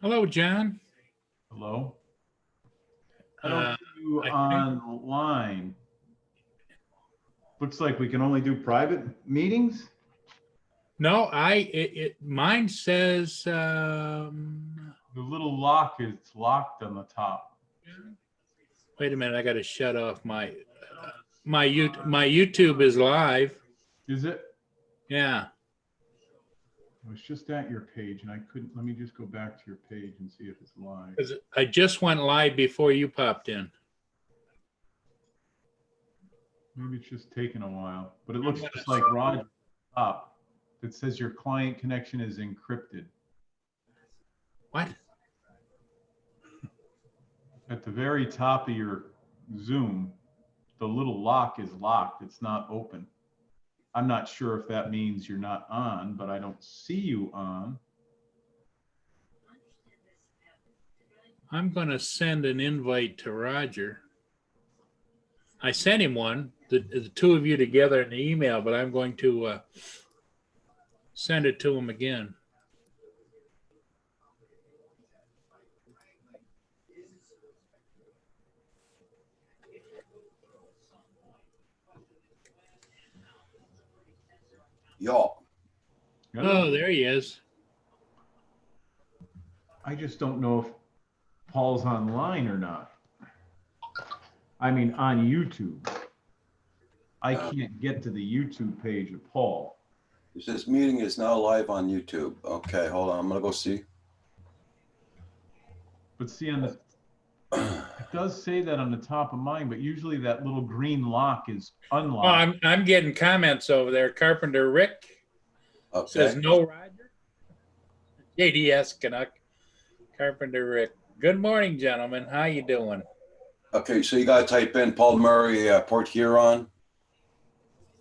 Hello, John. Hello. I don't see you online. Looks like we can only do private meetings. No, mine says The little lock is locked on the top. wait a minute, I got to shut off my YouTube is live. Is it? Yeah. I was just at your page and I couldn't. Let me just go back to your page and see if it's live. I just went live before you popped in. Maybe it's just taking a while, but it looks just like Roger up. It says your client connection is encrypted. What? At the very top of your Zoom, the little lock is locked. It's not open. I'm not sure if that means you're not on, but I don't see you on. I'm going to send an invite to Roger. I sent him one, the two of you together in the email, but I'm going to send it to him again. Yo. Oh, there he is. I just don't know if Paul's online or not. I mean, on YouTube. I can't get to the YouTube page of Paul. This meeting is now live on YouTube. Okay, hold on. I'm going to go see. But see, on the, it does say that on the top of mine, but usually that little green lock is unlocked. Oh, I'm getting comments over there. Carpenter Rick says no, Roger. JDS Canuck. Carpenter Rick. Good morning, gentlemen. How you doing? Okay, so you got to type in Paul Murray, Port Huron.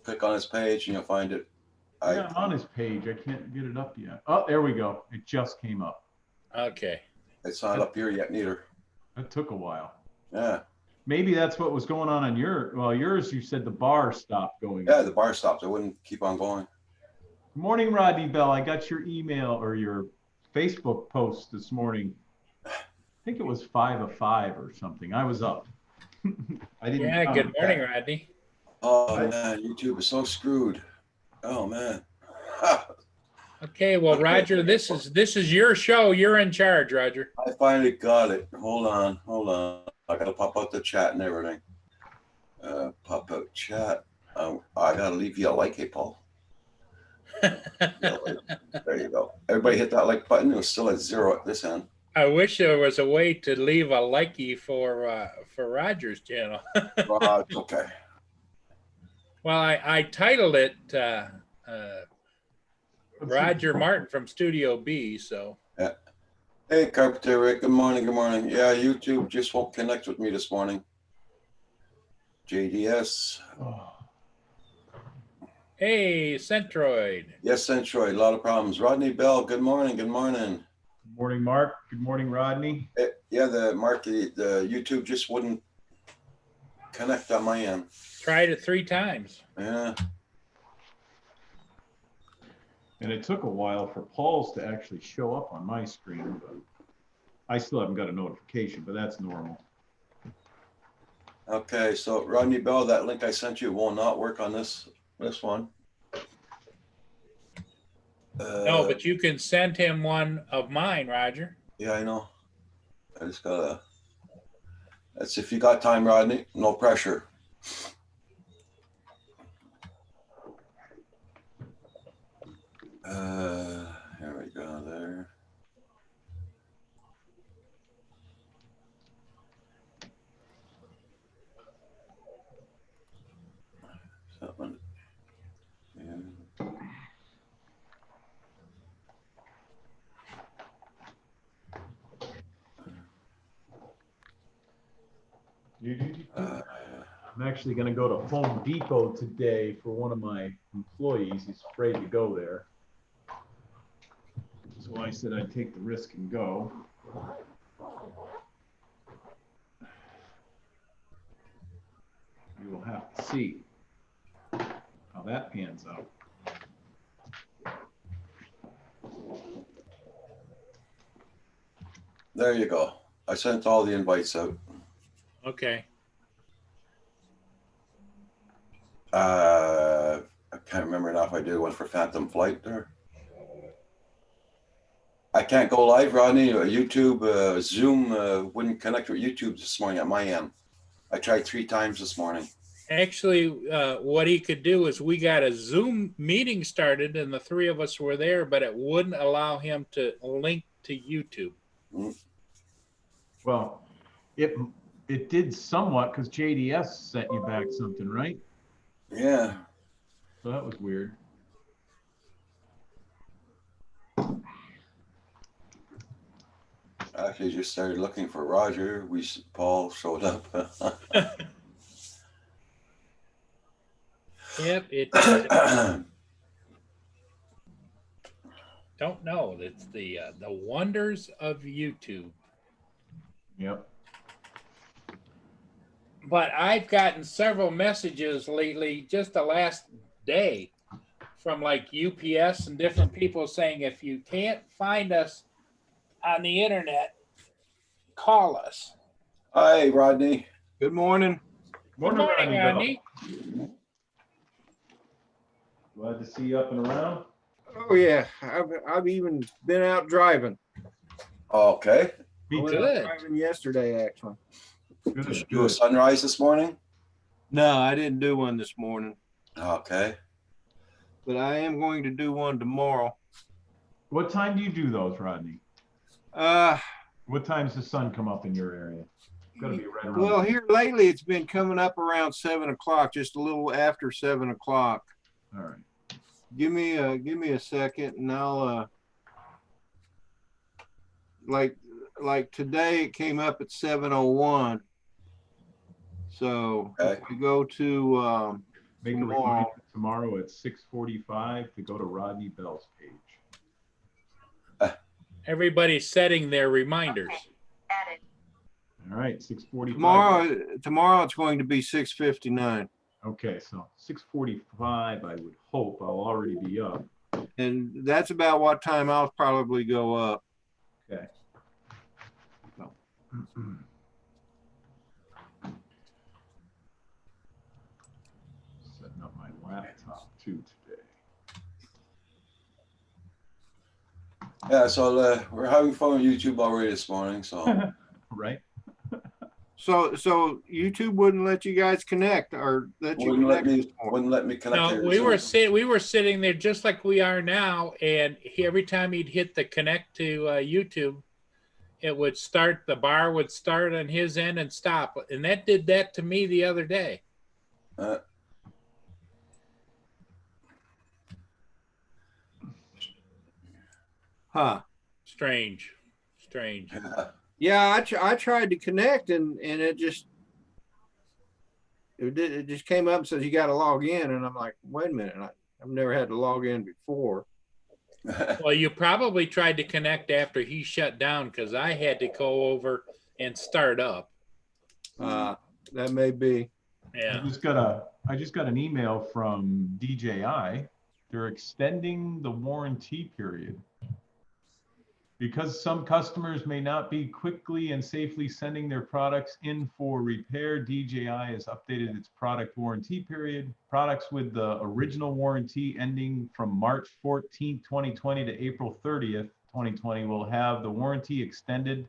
Click on his page and you'll find it. Yeah, I'm on his page. I can't get it up yet. Oh, there we go. It just came up. Okay. It's not up here yet neither. That took a while. Yeah. Maybe that's what was going on yours, you said the bar stopped going. Yeah, the bar stopped. It wouldn't keep on going. Good morning, Rodney Bell. I got your email or your Facebook post this morning. I think it was 5 of 5 or something. I was up. I didn't. Yeah, good morning, Rodney. Oh, man, YouTube is so screwed. Oh, man. Okay, well, Roger, this is your show. You're in charge, Roger. I finally got it. Hold on. I gotta pop out the chat and everything. Pop out chat. I gotta leave you a like, hey, Paul. There you go. Everybody hit that like button. It was still at 0 at this end. I wish there was a way to leave a likey for Roger's channel. Well, it's okay. Well, I titled it Roger Martin from Studio B. So. Yeah. Hey, Carpenter Rick. Good morning. Good morning. Yeah, YouTube just won't connect with me this morning. JDS. Oh. Hey, Centroid. Yes, Centroid. A lot of problems. Rodney Bell. Good morning. Good morning. Good morning, Mark. Good morning, Rodney. Yeah, the YouTube just wouldn't connect on my end. Tried it 3 times. Yeah. And it took a while for Paul's to actually show up on my screen, but I still haven't got a notification, but that's normal. Okay, so Rodney Bell, that link I sent you will not work on this one. No, but you can send him one of mine, Roger. Yeah, I know. I just gotta. That's if you got time, Rodney. No pressure. Here we go. There. Something. Yeah. I'm actually going to go to Home Depot today for one of my employees. He's afraid to go there. So I said I'd take the risk and go. We will have to see how that pans out. There you go. I sent all the invites out. Okay. I can't remember now if I did one for Phantom Flight there. I can't go live, Rodney. YouTube, Zoom wouldn't connect with YouTube this morning at my end. I tried 3 times this morning. Actually, what he could do is we got a Zoom meeting started and the 3 of us were there, but it wouldn't allow him to link to YouTube. Well, it did somewhat because JDS sent you back something, right? Yeah. So that was weird. Actually, just started looking for Roger. Paul showed up. Yep, it don't know. It's the wonders of YouTube. Yep. But I've gotten several messages lately, just the last day, from like UPS and different people saying, if you can't find us on the internet, call us. Hi, Rodney. Good morning. Good morning, Rodney. Glad to see you up and around. Oh yeah, I've even been out driving. Okay. Me I went too. out Good. driving yesterday, actually. Did you Good, do a good. sunrise this morning? No, I didn't do one this morning, Okay. but I am going to do one tomorrow. What time do you do those, Rodney? What time's the sun come up in your area? Got to be right around. well, here lately it's been coming up around 7 o'clock, just a little after 7 o'clock. All right. Give me a second, and I'll like today it came up at 7:01. So Okay. if we go to Make a tomorrow. reminder tomorrow at 6:45 to go to Rodney Bell's page. Everybody's setting their reminders. Added. All right, 6:45. Tomorrow it's going to be 6:59. Okay, so 6:45, I would hope I'll already be up. And that's about what time I'll probably go up. Okay. No. Setting up my laptop too today. Yeah, so we're having fun with YouTube already this morning. So Right? So YouTube wouldn't let you guys connect or let you wouldn't let connect me this morning. wouldn't let me connect. No, to your we Zoom. were sitting there just like we are now, and every time he'd hit the connect to YouTube, it would start. The bar would start on his end and stop, and that did that to me the other day. Huh. Strange. Yeah, I tried to connect and it just came up and says you got to log in, and I'm like, wait a minute, I've never had to log in before. Well, you probably tried to connect after he shut down because I had to go over and start up. That may be. Yeah. I just got an email from DJI. They're extending the warranty period. Because some customers may not be quickly and safely sending their products in for repair, DJI has updated its product warranty period. Products with the original warranty ending from March 14th, 2020 to April 30th, 2020 will have the warranty extended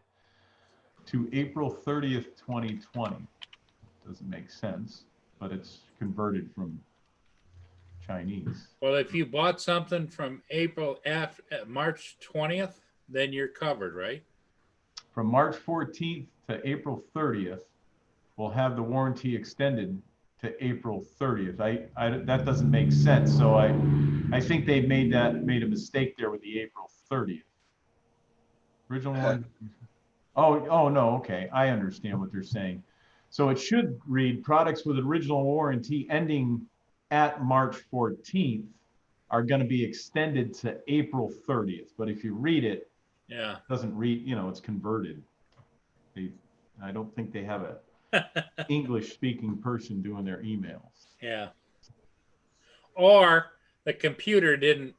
to April 30th, 2020. Doesn't make sense, but it's converted from Chinese. Well, if you bought something from March 20th, then you're covered, right? From March 14th to April 30th, we'll have the warranty extended to April 30th. That doesn't make sense. So I think they made a mistake there with the April 30th. Original one. Oh no, okay. I understand what they're saying. So it should read products with original warranty ending at March 14th are going to be extended to April 30th. But if you read it, Yeah. doesn't read, it's converted. I don't think they have English speaking person doing their emails. Yeah. Or the computer didn't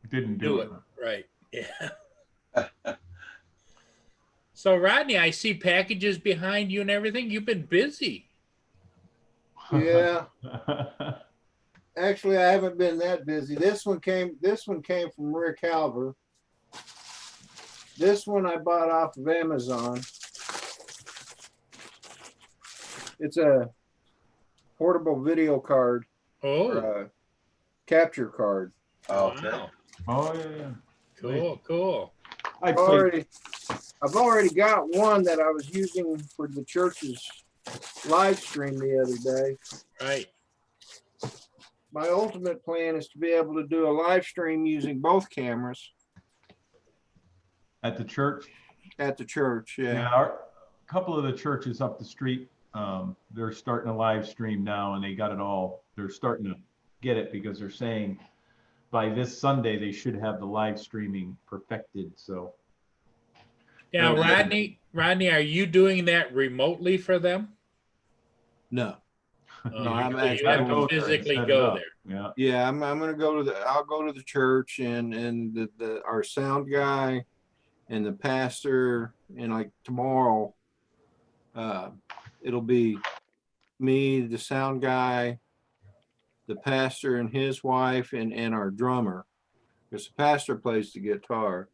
Didn't do it right. Yeah. So Rodney, I see packages behind you and everything. You've been busy. Yeah. Actually, I haven't been that busy. This one came from Rick Halver. This one I bought off of Amazon. It's a portable video card, Oh, or a capture card. Okay. wow. Oh yeah. Cool. I played. I've already got one that I was using for the church's live stream the other day. Right. My ultimate plan is to be able to do a live stream using both cameras At the church. at the church. Yeah, Yeah. a couple of the churches up the street, they're starting a live stream now, and they got it all. They're starting to get it because they're saying by this Sunday they should have the live streaming perfected. So Now, Okay. Rodney, are you doing that remotely for them? No. Oh, I'm you actually have go to there and physically set it go up. there. Yeah. Yeah, I'm gonna go to I'll go to the church and our sound guy and the pastor, and like tomorrow, it'll be me, the sound guy, the pastor and his wife, and our drummer, because the pastor plays the guitar.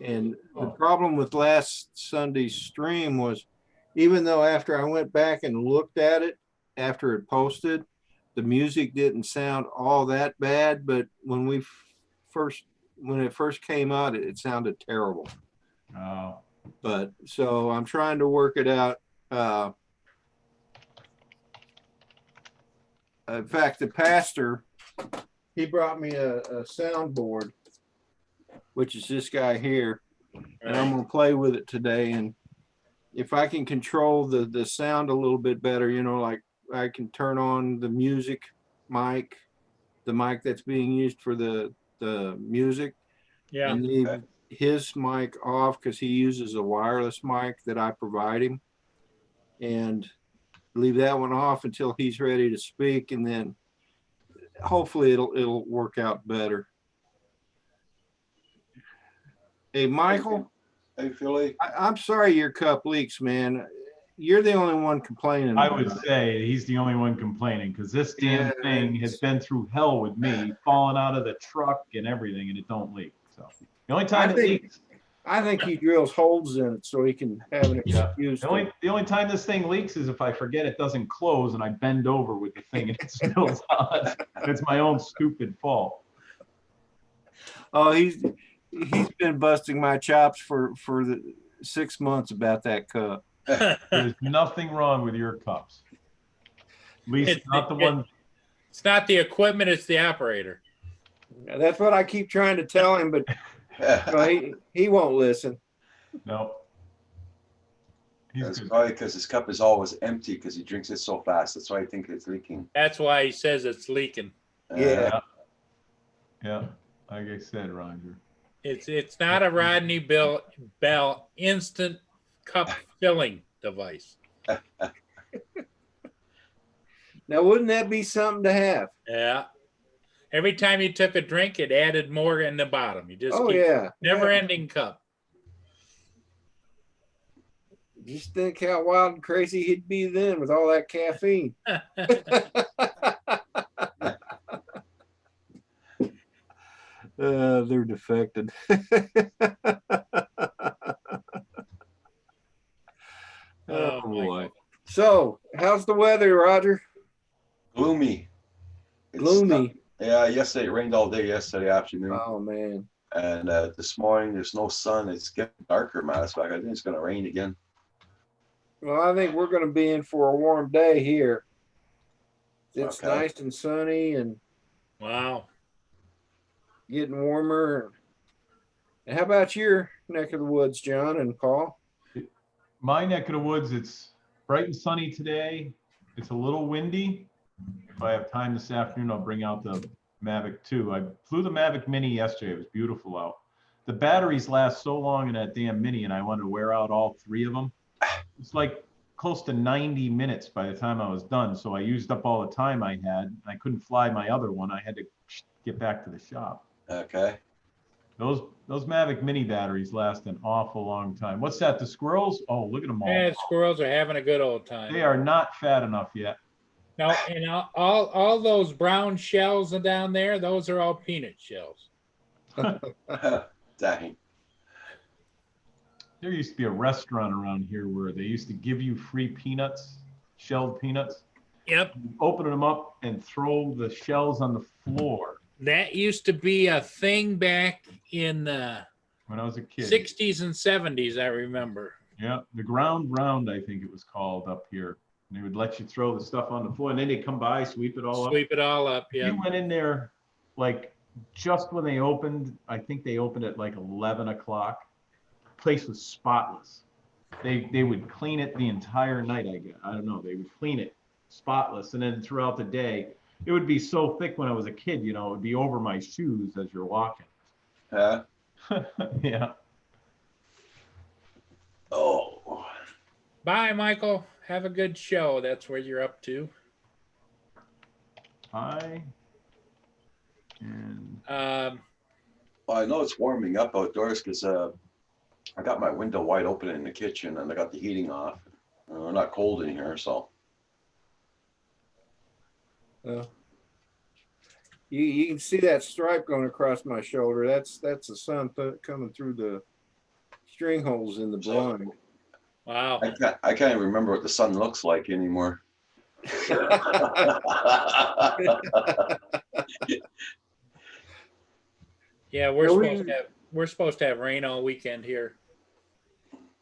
And the problem with last Sunday's stream was, even though after I went back and looked at it after it posted, the music didn't sound all that bad, but when it first came out, it sounded terrible. Oh. But so I'm trying to work it out. In fact, the pastor, he brought me a soundboard, which is this guy here, and I'm gonna play with it today. And if I can control the sound a little bit better, like I can turn on the music mic, the mic that's being used for the music, Yeah. and leave his mic off because he uses a wireless mic that I provide him, and leave that one off until he's ready to speak, and then hopefully it'll work out better. Hey, Michael. Hey, Philly. I'm sorry your cup leaks, man. You're the only one complaining. I would say he's the only one complaining because this damn thing has been through hell with me, falling out of the truck and everything, and it don't leak. So the only time it leaks. I think he drills holes in it so he can have an excuse. The only time this thing leaks is if I forget it doesn't close and I bend over with the thing and it spills out. It's my own stupid fault. Oh, he's been busting my chops for the 6 months about that cup. There's nothing wrong with your cups. At least not the one. It's not the equipment, it's the operator. That's what I keep trying to tell him, but he won't listen. No. That's probably because his cup is always empty because he drinks it so fast. That's why I think it's leaking. That's why he says it's leaking. Yeah. Yeah. Like I said, Roger. It's not a Rodney Bell instant cup filling device. Now, wouldn't that be something to have? Yeah. Every time you took a drink, it added more in the bottom. You just never-ending cup. Just think how wild and crazy he'd be then with all that caffeine. They're defected. Oh boy. So, how's the weather, Roger? Gloomy. Gloomy. Yeah, yesterday it rained all day yesterday afternoon. Oh man. And this morning there's no sun. It's getting darker, matter of fact. I think it's going to rain again. Well, I think we're going to be in for a warm day here. It's nice and sunny and wow, getting warmer. And how about your neck of the woods, John and Paul? My neck of the woods, it's bright and sunny today. It's a little windy. If I have time this afternoon, I'll bring out the Mavic 2. I flew the Mavic Mini yesterday. It was beautiful out. The batteries last so long in that damn Mini, and I wanted to wear out all three of them. It's like close to 90 minutes by the time I was done. So I used up all the time I had. I couldn't fly my other one. I had to get back to the shop. Okay. Those Mavic Mini batteries last an awful long time. What's that? The squirrels? Oh, look at them all. Yeah, squirrels are having a good old time. They are not fat enough yet. No, and all those brown shells are down there, those are all peanut shells. Dang. There used to be a restaurant around here where they used to give you free peanuts, shelled peanuts. Yep. Open them up and throw the shells on the floor. That used to be a thing back in the When I was a kid. 60s and 70s, I remember. Yeah, the ground round, I think it was called up here. And they would let you throw the stuff on the floor, and then they'd come by, sweep it all up. Sweep it all up, yeah. You went in there like just when they opened. I think they opened at like 11 o'clock. The place was spotless. They would clean it the entire night. I don't know. They would clean it spotless, and then throughout the day, it would be so thick when I was a kid. You know, it would be over my shoes as you're walking. Yeah. Yeah. Oh. Bye, Michael. Have a good show. That's where you're up to. Hi. And Well, I know it's warming up outdoors because I got my window wide open in the kitchen and I got the heating off. Not cold in here, so. You can see that stripe going across my shoulder. That's the sun coming through the string holes in the blind. Wow. I can't even remember what the sun looks like anymore. Yeah, we're supposed to have rain all weekend here.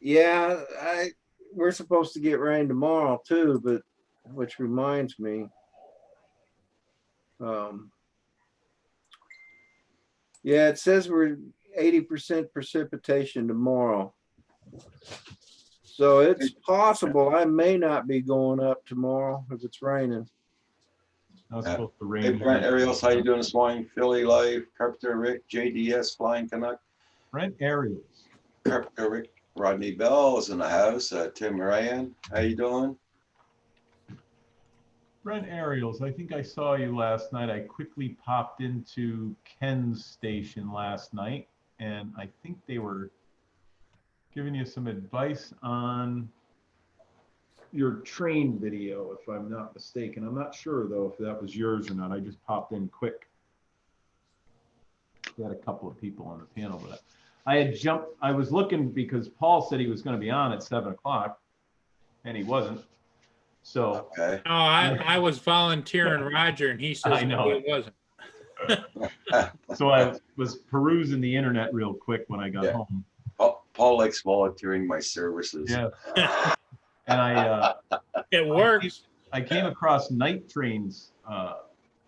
Yeah, we're supposed to get rain tomorrow too, but which reminds me, yeah, it says we're 80% precipitation tomorrow. So it's possible I may not be going up tomorrow if it's raining. I was supposed to rain. Hey, Brent, Ariels, how you doing this morning? Philly Life, Carpenter Rick, JDS, Flying Canuck. Brent Ariels. Carpenter Rick, Rodney Bell is in the house. Tim Ryan, how you doing? Brent Ariels, I think I saw you last night. I quickly popped into Ken's station last night, and I think they were giving you some advice on your train video, if I'm not mistaken. I'm not sure, though, if that was yours or not. I just popped in quick. We had a couple of people on the panel, but I was looking because Paul said he was going to be on at 7 o'clock, and he wasn't. So Okay. Oh, I was volunteering Roger, and he says I know. no, it wasn't. So I was perusing the internet real quick when I got Yeah. home. Paul likes volunteering my services. Yeah. And It works. I came across Night Train's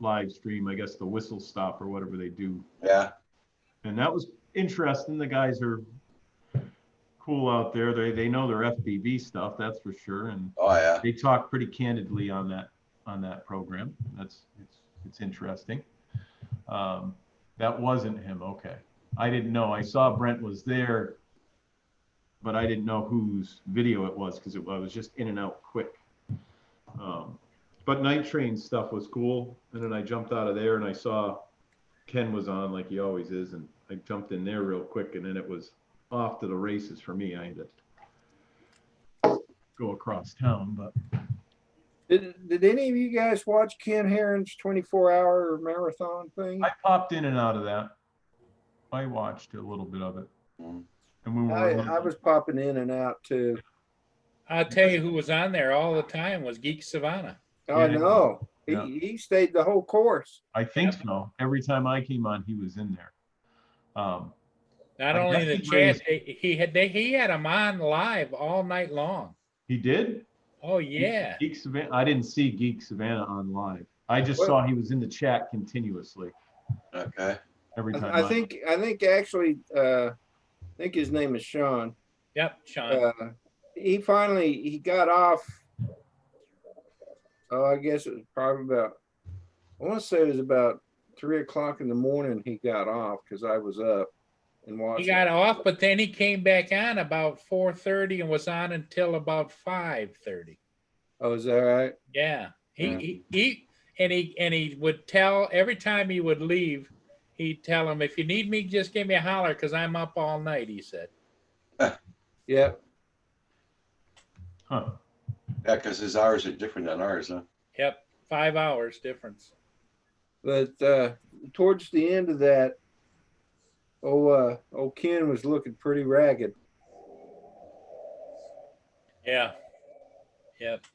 live stream, I guess the Whistle Stop or whatever they do. Yeah. And that was interesting. The guys are cool out there. They know their FPV stuff, that's for sure. And Oh yeah. they talk pretty candidly on that program. It's interesting. That wasn't him. Okay. I didn't know. I saw Brent was there, but I didn't know whose video it was because I was just in and out quick. But Night Train stuff was cool. And then I jumped out of there and I saw Ken was on like he always is. And I jumped in there real quick and then it was off to the races for me. I had to go across town, but. Did any of you guys watch Ken Herron's 24-hour marathon thing? I popped in and out of that. I watched a little bit of it. Mm. And when we I was popping in and out too. I'll tell you who was on there all the time was Geek Savannah. Oh, Yeah. no. Yeah. He stayed the whole course. I think so. Every time I came on, he was in there. Not I only guess the he chat, raised- he had him on live all night long. He did? Oh yeah. Geek Savannah. I didn't see Geek Savannah on live. I just saw he was in the chat continuously Okay. every time. I think actually, I think his name is Sean. Yep, Sean. He got off. Oh, I guess it was probably about, I want to say it was about 3 o'clock in the morning he got off because I was up. and watch He it. got off, but then he came back on about 4:30 and was on until about 5:30. Oh, is that right? Yeah. Yeah. He would tell every time he would leave, he'd tell him, if you need me, just give me a holler because I'm up all night, he said. Yeah. Huh. Yeah, because his hours are different than ours, huh? Yep. 5 hours difference. But towards the end of that, old Ken was looking pretty ragged. Yeah. Yep.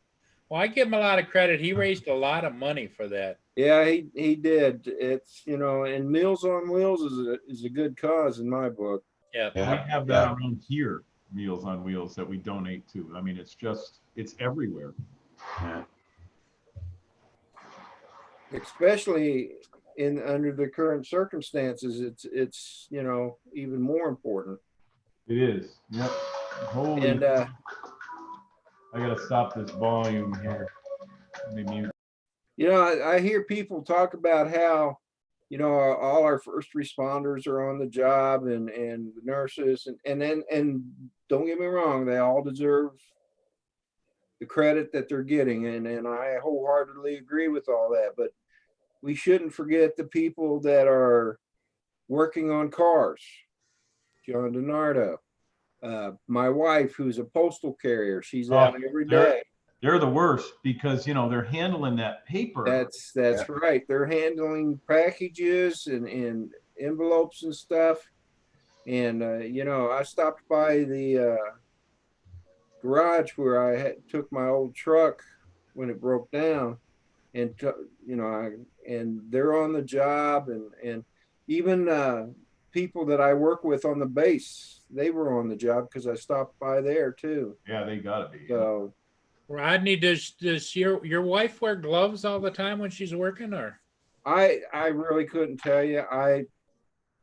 Well, I give him a lot of credit. He raised a lot of money for that. Yeah, he did. It's, you know, and Meals on Wheels is a good cause in my book. Yeah. We have that around here, Meals on Wheels, that we donate to. I mean, it's everywhere. Yeah. Especially under the current circumstances, it's you know, even more important. It is. Yep. Holy. And I gotta stop this volume here. Let me mute. you know, I hear people talk about how, you know, all our first responders are on the job and the nurses and don't get me wrong, they all deserve the credit that they're getting, and I wholeheartedly agree with all that, but we shouldn't forget the people that are working on cars. John DiNardo, my wife, who's a postal carrier, she's out every day. They're the worst because, you know, they're handling that paper. That's right. They're handling packages and envelopes and stuff. And you know, I stopped by the garage where I took my old truck when it broke down, and you know, and they're on the job, and even people that I work with on the base, they were on the job because I stopped by there too. Yeah, they gotta be. So Rodney, does your wife wear gloves all the time when she's working, or? I really couldn't tell you. I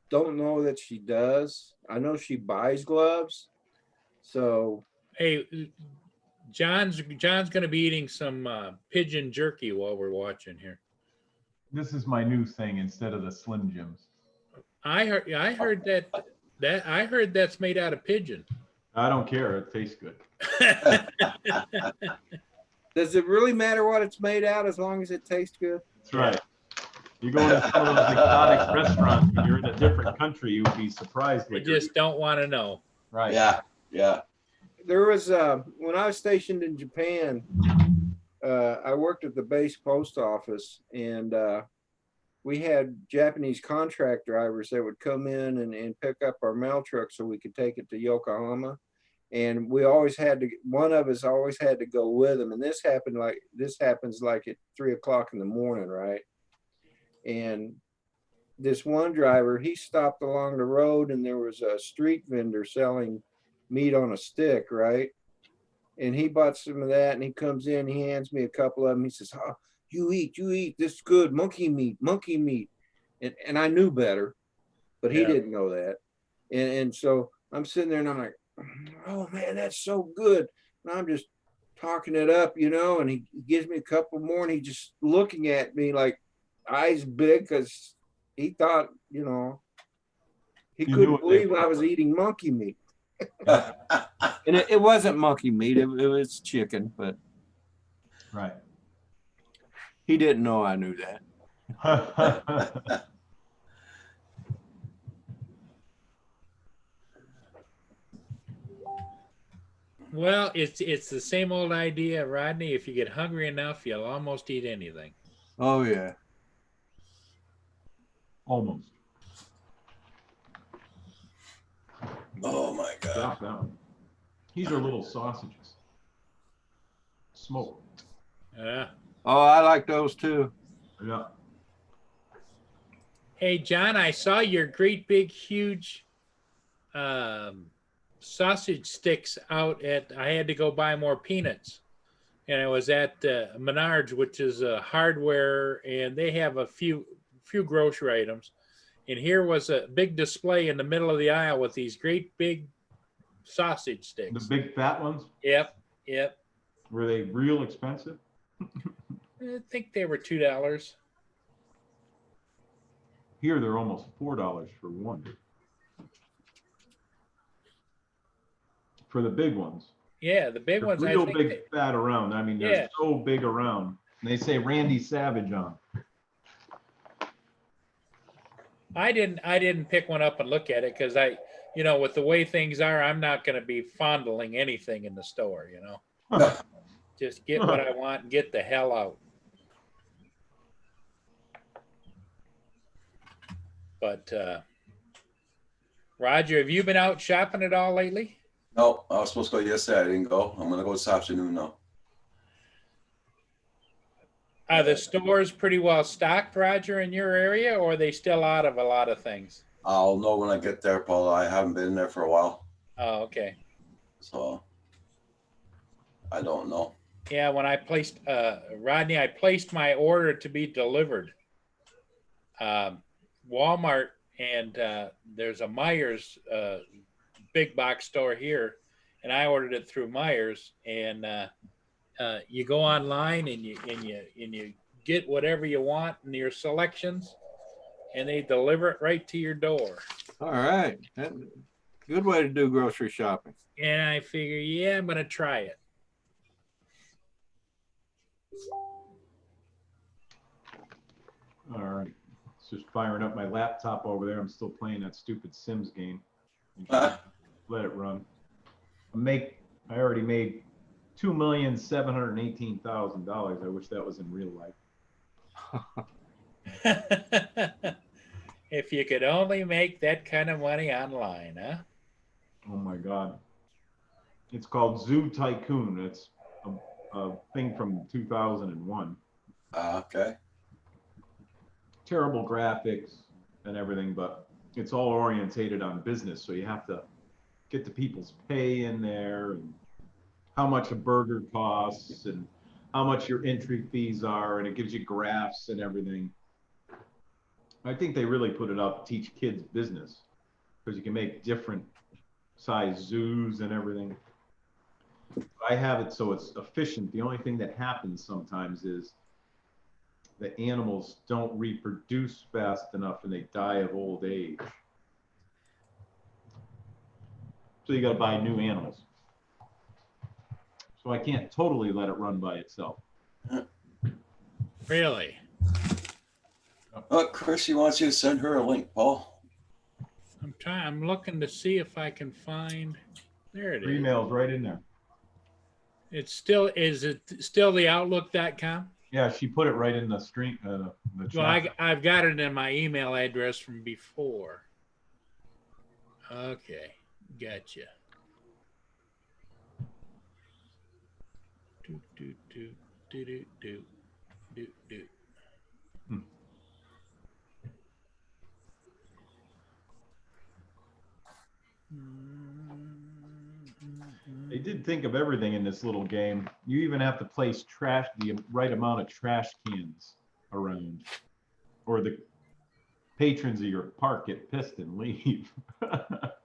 don't know that she does. I know she buys gloves. So Hey, John's going to be eating some pigeon jerky while we're watching here. This is my new thing instead of the Slim Jims. I heard that's made out of pigeon. I don't care. It tastes good. does it really matter what it's made out as long as it tastes good? That's right. You go to some of those exotic restaurants when you're in a different country, you would be surprised. You just don't want to know. Right. Yeah. Yeah. There was when I was stationed in Japan, I worked at the base post office, and we had Japanese contract drivers that would come in and pick up our mail truck so we could take it to Yokohama. And we always had to, one of us always had to go with them. And this happens like at 3 o'clock in the morning, right? And this one driver, he stopped along the road, and there was a street vendor selling meat on a stick, right? And he bought some of that, and he comes in, he hands me a couple of them. He says, "Oh, you eat, this is good, monkey meat. And I knew better, but he didn't know that. And so I'm sitting there and I'm like, oh man, that's so good. And I'm just talking it up, you know, and he gives me a couple more, and he just looking at me like eyes big, because he thought, you know, he couldn't believe I was eating monkey meat. And it wasn't monkey meat, it was chicken, but right. He didn't know I knew that. Well, it's the same old idea, Rodney. If you get hungry enough, you'll almost eat anything. Oh yeah. Almost. Oh my God. Drop that one. These are little sausages. Smoked. Yeah. Oh, I like those too. Yeah. Hey, John, I saw your great big huge sausage sticks out at, I had to go buy more peanuts. And I was at Menards, which is a hardware, and they have a few grocery items. And here was a big display in the middle of the aisle with these great big sausage sticks. The big fat ones? Yep. Were they real expensive? I think they were $2. Here, they're almost $4 for one. For the big ones. Yeah, the big They're ones. I real think big fat around. I mean, they're Yeah. so big around. And they say Randy Savage on. I didn't pick one up and look at it because with the way things are, I'm not going to be fondling anything in the store. Just get what I want and get the hell out. But Roger, have you been out shopping at all lately? No, I was supposed to go yesterday. I didn't go. I'm gonna go this afternoon now. Are the stores pretty well stocked, Roger, in your area, or are they still out of a lot of things? I'll know when I get there, Paul. I haven't been there for a while, Oh, okay. so I don't know. Yeah, when I placed Rodney, I placed my order to be delivered. Walmart and there's a Myers big box store here, and I ordered it through Myers. And you go online and you get whatever you want in your selections, and they deliver it right to your door. All right. Good way to do grocery shopping. And I figure, yeah, I'm gonna try it. All right. It's just firing up my laptop over there. I'm still playing that stupid Sims game. Let it run. I already made $2,718,000. I wish that was in real life. If you could only make that kind of money online, huh? Oh my God. It's called Zoo Tycoon. It's a thing from 2001. Okay. Terrible graphics and everything, but it's all orientated on business. So you have to get the people's pay in there and how much a burger costs and how much your entry fees are. And it gives you graphs and everything. I think they really put it up to teach kids business because you can make different size zoos and everything. I have it so it's efficient. The only thing that happens sometimes is the animals don't reproduce fast enough and they die of old age. So you got to buy new animals. So I can't totally let it run by itself. Really? Chrissy wants you to send her a link, Paul. I'm looking to see if I can find. There it Your is. email's right in there. Is it still the outlook.com? Yeah, she put it right in the stream. The chat. Well, I've got it in my email address from before. Okay, gotcha. Do do do do do do do do. They did think of everything in this little game. You even have to place the right amount of trash cans around, or the patrons of your park get pissed and leave. But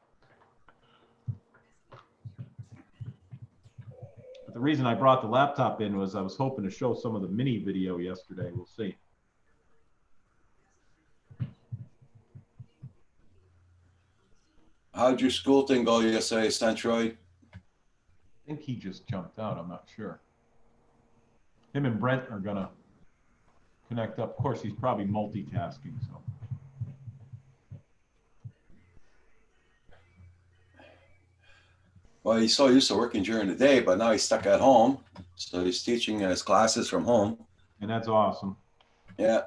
the reason I brought the laptop in was I was hoping to show some of the mini video yesterday. We'll see. How'd your school thing go yesterday, Centroid? I think he just jumped out. I'm not sure. Him and Brent are gonna connect up. Of course, he's probably multitasking. So. Well, he's so used to working during the day, but now he's stuck at home. So he's teaching his classes from home. And that's awesome. Yeah.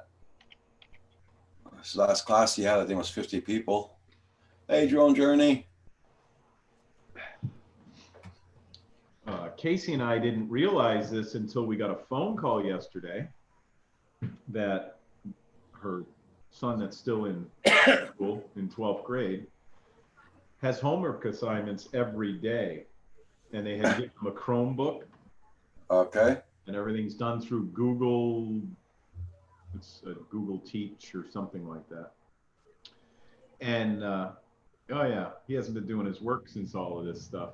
His last class he had, I think, was 50 people. Hey, Drone Journey. Casey and I didn't realize this until we got a phone call yesterday that her son that's still in school in 12th grade has homework assignments every day. And they had given him a Chromebook. Okay. And everything's done through Google. It's a Google Teach or something like that. And, oh yeah, he hasn't been doing his work since all of this stuff.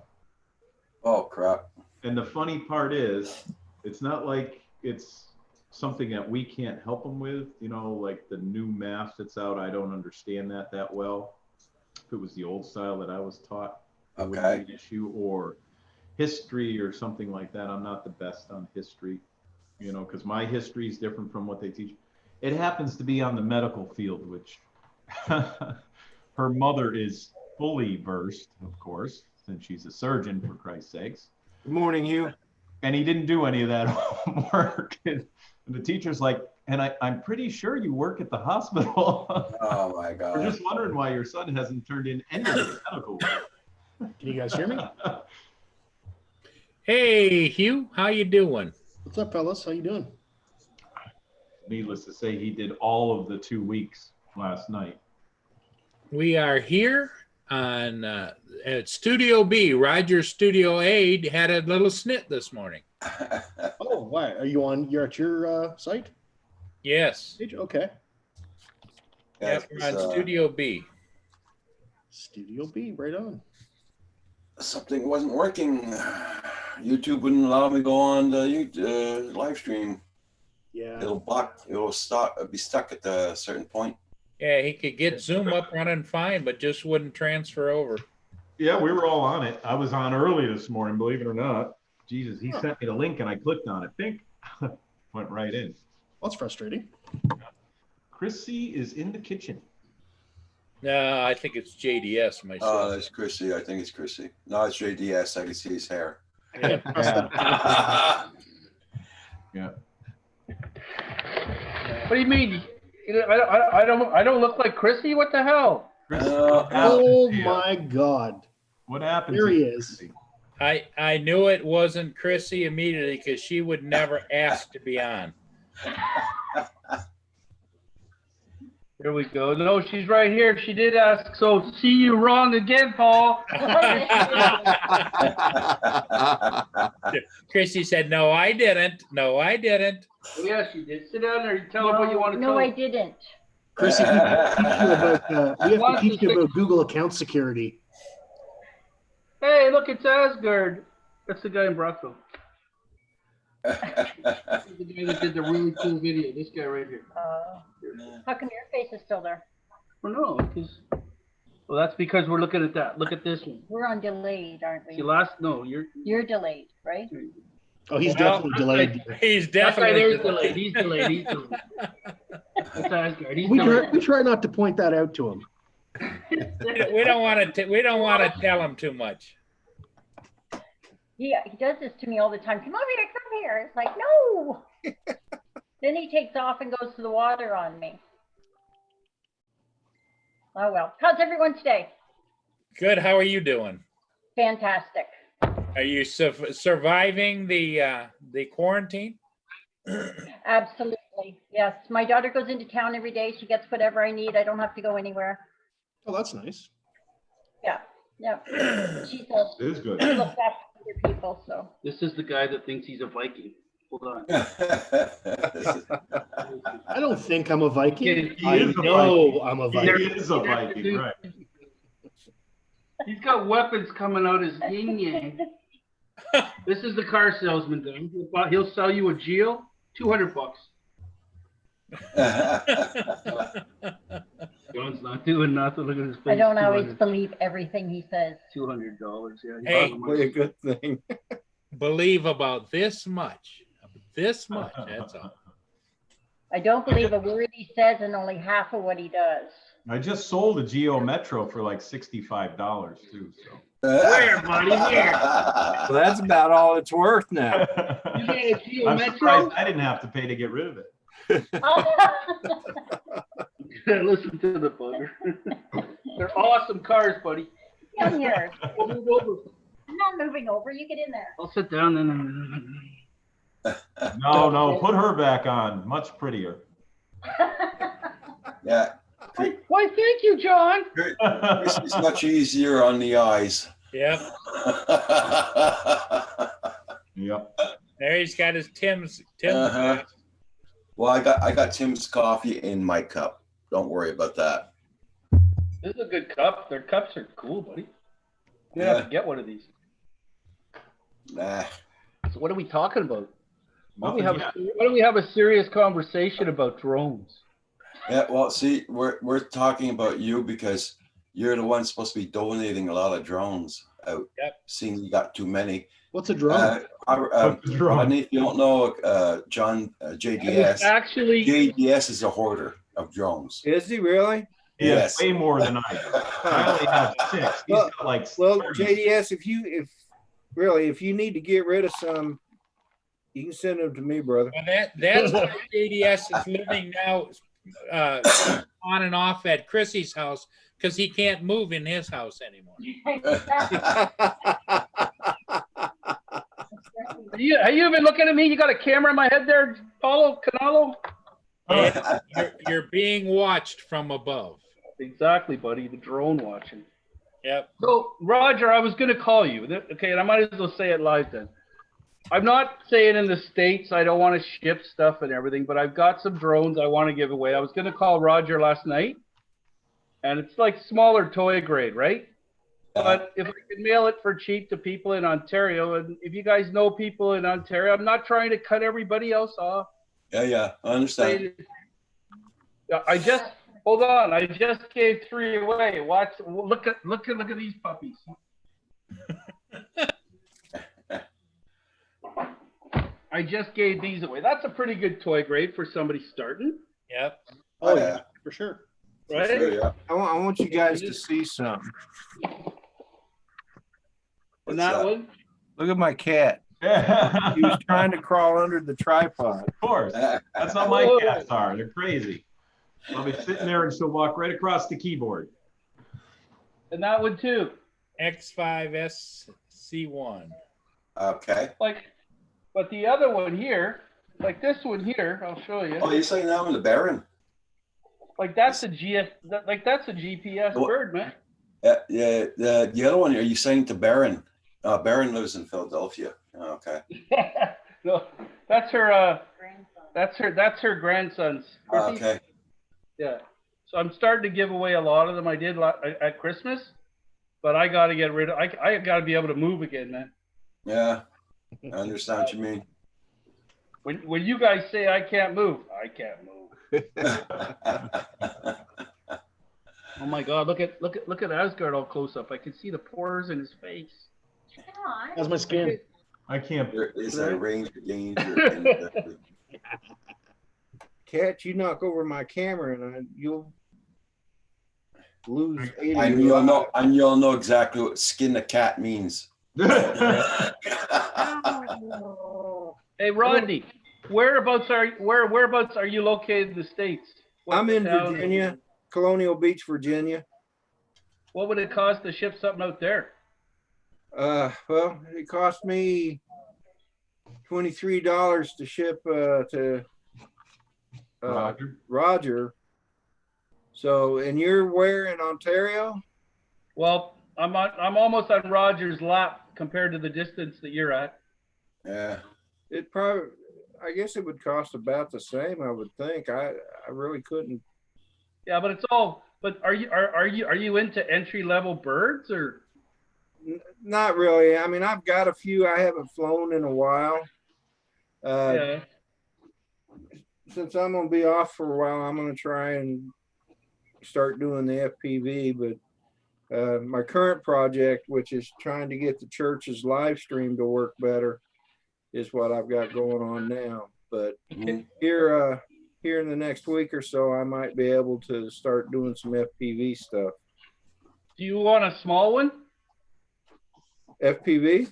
Oh, crap. And the funny part is, it's not like it's something that we can't help him with, you know, like the new math that's out. I don't understand that well. If it was the old style that I was taught. That wouldn't Okay. be an issue, or history or something like that. I'm not the best on history, you know, because my history is different from what they teach. It happens to be on the medical field, which her mother is fully versed, of course, since she's a surgeon, for Christ's sakes. Good morning, Hugh. And he didn't do any of that homework. And the teacher's like, and I'm pretty sure you work at the hospital. Oh my We're God. just wondering why your son hasn't turned in any of the medical work. Can you guys hear me? Hey, Hugh, how you doing? What's up, fellas? How you doing? Needless to say, he did all of the 2 weeks last night. We are here on at Studio B. Roger's Studio A had a little snit this morning. Oh, why? Are you on? You're at your site? Yes. Page? Okay. Yeah, we're on Studio B. Studio B, right on. Something wasn't working. YouTube wouldn't allow me to go on the live stream. Yeah. It'll block. It'll be stuck at a certain point. Yeah, he could get Zoom up running fine, but just wouldn't transfer over. Yeah, we were all on it. I was on early this morning, believe it or not. Jesus, he sent me the link and I clicked on it. Think, went right in. That's frustrating. Chrissy is in the kitchen. No, I think it's JDS Oh, myself. that's Chrissy. I think it's Chrissy. No, it's JDS. I can see his hair. Yeah. Yeah. What do you mean? I don't look like Chrissy. What the hell? Chrissy, Oh my God. what happened? There to he you, is. Chrissy? I knew it wasn't Chrissy immediately because she would never ask to be on. Here we go. No, she's right here. She did ask. So see you wrong again, Paul. Chrissy said, "No, I didn't. No, I didn't." Yeah, she did. Sit down there. You tell her what you want to tell No, her. I didn't. Chrissy, we have to teach you about Google account security. Hey, look, it's Asgard. That's the guy in Brussels. The guy that did the really cool video. This guy right here. How come your face is still there? Oh no, because well, that's because we're looking at that. Look at this one. We're on delayed, aren't See, we? you're. You're delayed, right? Oh, he's Well, definitely delayed. He's That's right. definitely There's delayed. He's delayed. He's delayed. That's Asgard. He's We delayed. try not to point that out to him. we don't want to tell him too much. He does this to me all the time. Come over here, come here. It's like, no. Then he takes off and goes to the water on me. Oh, well. How's everyone today? Good. How are you doing? Fantastic. Are you surviving the quarantine? Absolutely. Yes. My daughter goes into town every day. She gets whatever I need. I don't have to go anywhere. Oh, that's nice. Yeah. Yeah. She's It is good. looks after other people, so. This is the guy that thinks he's a Viking. Hold on. I don't think I'm a Viking. He I is a know I'm a He Viking. is a Viking, right? He's got weapons coming out his yin yang. This is the car salesman guy. He'll sell you a Geo, $200. John's not doing nothing. Look at his face. I don't always believe everything he says. $200. Yeah. Hey. Probably a good thing. Believe about this much. This much. That's all. I don't believe a word he says and only half of what he does. I just sold a Geo Metro for like $65 too. So. Where, buddy? Where? So that's about all it's worth now. You got a Geo I'm Metro? surprised I didn't have to pay to get rid of it. Listen to the bugger. They're awesome cars, buddy. Come here. We'll move over. I'm not moving over. You get in there. I'll sit down then. No, put her back on. Much prettier. Yeah. Why, thank you, John. This is much easier on the eyes. Yep. Yep. There he's got his Tim's. Uh-huh. Well, I got Tim's coffee in my cup. Don't worry about that. This is a good cup. Their cups are cool, buddy. You have to get one of these. Nah. So what are we talking about? Why Nothing yet. don't we have a serious conversation about drones? Yeah, well, see, we're talking about you because you're the one supposed to be donating a lot of drones. out, Yep. seeing you got too many. What's a drone? What's the drone? Rodney, if you don't know, John, I was JDS, actually, JDS is a hoarder of drones. Is he really? He has Yes. way more than I do. I only have 6. He's got like Well, 30. JDS, if you need to get rid of some, you can send them to me, brother. And that's why JDS is living now on and off at Chrissy's house because he can't move in his house anymore. are you even looking at me? You got a camera in my head there, Paulo Canalo? And you're being watched from above. Exactly, buddy. The drone watching. Yep. So, Roger, I was going to call you. Okay, and I might as well say it live then. I'm not saying in the States I don't want to ship stuff and everything, but I've got some drones I want to give away. I was going to call Roger last night, and it's like smaller toy grade, right? But if I could mail it for cheap to people in Ontario, and if you guys know people in Ontario, I'm not trying to cut everybody else off. Yeah, I understand. Hold on. I just gave 3 away. Watch. Look at these puppies. I just gave these away. That's a pretty good toy grade for somebody starting, Yep. Oh yeah, for sure. right? Sure, yeah. I want you guys to see something. And What's that that? one. Look at my cat. He Of was trying to crawl under the tripod. course. That's how my cats are. They're crazy. I'll be sitting there and she'll walk right across the keyboard. And that one too. X5SC1. Okay. But the other one here, like this one here, I'll show you. Oh, you're saying that one, the Baron? Like that's a that's a GPS What? bird, man. Yeah. The other one, are you saying to Baron? Baron lives in Philadelphia. Oh, okay. No, that's her. That's her grandson's. Oh, okay. Yeah. So I'm starting to give away a lot of them. I did at Christmas, but I got to get rid of. I got to be able to move again, man. Yeah, I understand what you mean. When you guys say I can't move, I can't move. Oh my God! Look at Asgard all close up. I can see the pores in his face. How's my skin? I can't. There is a range of danger. In the, Cat, you knock over my camera and you'll lose 80 of and your you'll know, eyes. and you'll know exactly what skin a cat means. Hey Rodney, whereabouts are you located in the States? What I'm in town? Virginia, Colonial Beach, Virginia. What would it cost to ship something out there? Well, it cost me $23 to ship to Roger. So, and you're where in Ontario? Well, I'm almost on Roger's lap compared to the distance that you're at. Yeah. It probably, I guess it would cost about the same, I would think. I really couldn't. Yeah, but it's all. But are you into entry level birds or? Not really. I mean, I've got a few. I haven't flown in a while. Yeah. Since I'm going to be off for a while, I'm going to try and start doing the FPV. But my current project, which is trying to get the church's live stream to work better, is what I've got going on now. But here in the next week or so, I might be able to start doing some FPV stuff. Do you want a small one? FPV?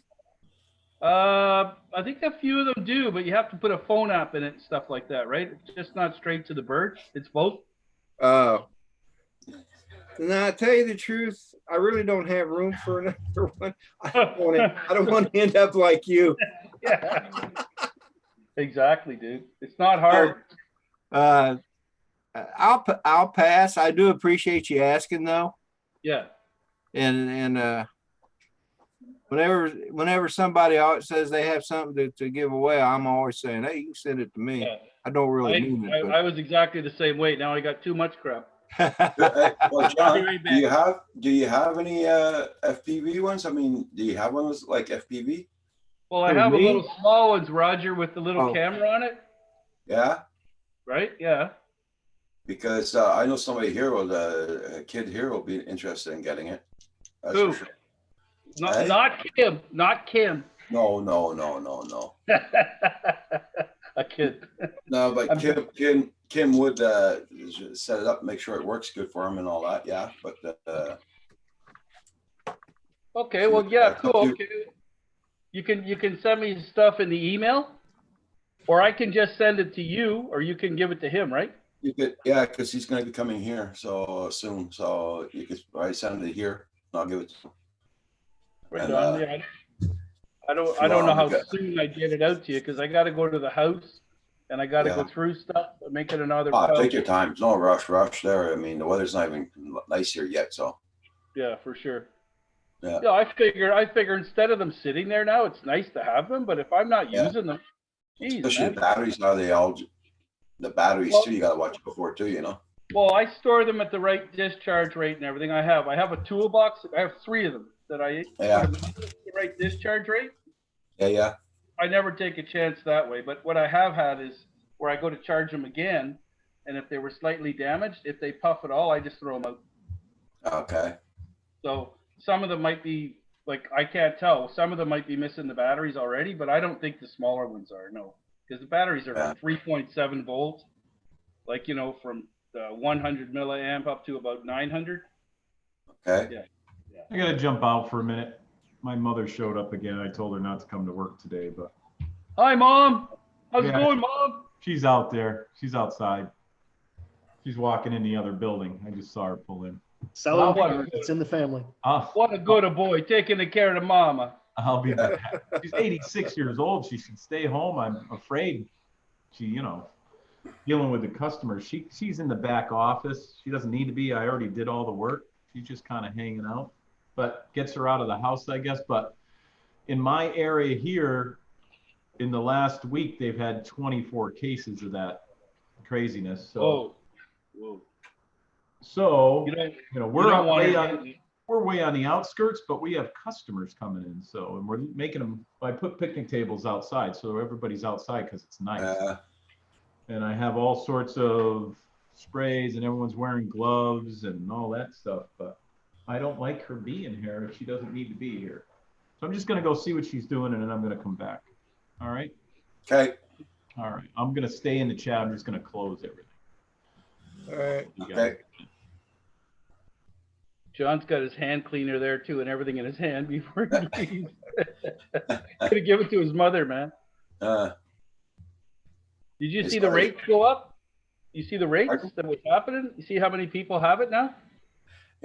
I think a few of them do, but you have to put a phone app in it and stuff like that, right? It's just not straight to the bird. It's both. Now, I tell you the truth, I really don't have room for another one. I don't want to end up like you. Yeah. Exactly, dude. It's not hard. I'll pass. I do appreciate you asking, though. Yeah. And whenever somebody says they have something to give away, I'm always saying, hey, you can send it to me. Yeah. I don't really mean it. I was exactly the same way. Now I got too much crap. Well, John, do you have any FPV ones? I mean, do you have ones like FPV? Well, I have a little small ones, Roger, with the little camera on it. Yeah. Right? Yeah. Because I know somebody here, a kid here, will be interested in getting it. That's Who? for Hey? Not Kim. Not Kim. No. A kid. No, but I'm Kim would set it up, make sure it works good for him and all that. Yeah, but Okay. Well, yeah. Cool. Okay. You can send me stuff in the email, or I can just send it to you, or you can give it to him, right? you could, yeah, because he's going to be coming here so soon. So you could probably send it here. And I'll give it to him. Right And, on. Yeah. I don't know how soon I get it out to you because I got to go to the house and I got to go through stuff and make it another. Take your time. There's no rush there. I mean, the weather's not even nice here yet, so. Yeah, for sure. Yeah. Yeah, I figure instead of them sitting there now, it's nice to have them. But if I'm not using them, geez, especially man. the batteries, how they all. The batteries too. You got to watch it before too. You know. Well, I store them at the right discharge rate and everything. I have a toolbox. I have 3 of them that I put them at the right discharge rate. Yeah. I never take a chance that way. But what I have had is where I go to charge them again, and if they were slightly damaged, if they puff at all, I just throw them out. Okay. So some of them might be like I can't tell. Some of them might be missing the batteries already, but I don't think the smaller ones are. No, because the batteries are like 3.7 volts, like from the 100 milliamp up to about 900. Okay. Yeah. I gotta jump out for a minute. My mother showed up again. I told her not to come to work today, but Hi, Mom. How's it going, Mom? she's out there. She's outside. She's walking in the other building. I just saw her pull in. It's in the family. What a good boy, taking care of the mama. I'll be back. She's 86 years old. She should stay home. I'm afraid she, dealing with the customers. She's in the back office. She doesn't need to be. I already did all the work. She's just kind of hanging out, but gets her out of the house, I guess. But in my area here, in the last week, they've had 24 cases of that craziness. So, Whoa. So, we're way on the outskirts, but we have customers coming in. So, and we're making them, I put picnic tables outside. So everybody's outside because it's nice. And I have all sorts of sprays and everyone's wearing gloves and all that stuff. But I don't like her being here if she doesn't need to be here. So I'm just going to go see what she's doing and then I'm going to come back. All right. Okay. All right. I'm going to stay in the chat. I'm just going to close everything. All right. Okay. John's got his hand cleaner there too, and everything in his hand before he leaves. Gonna give it to his mother, man. Did you see the rates go up? You see the rates that was happening? You see how many people have it now?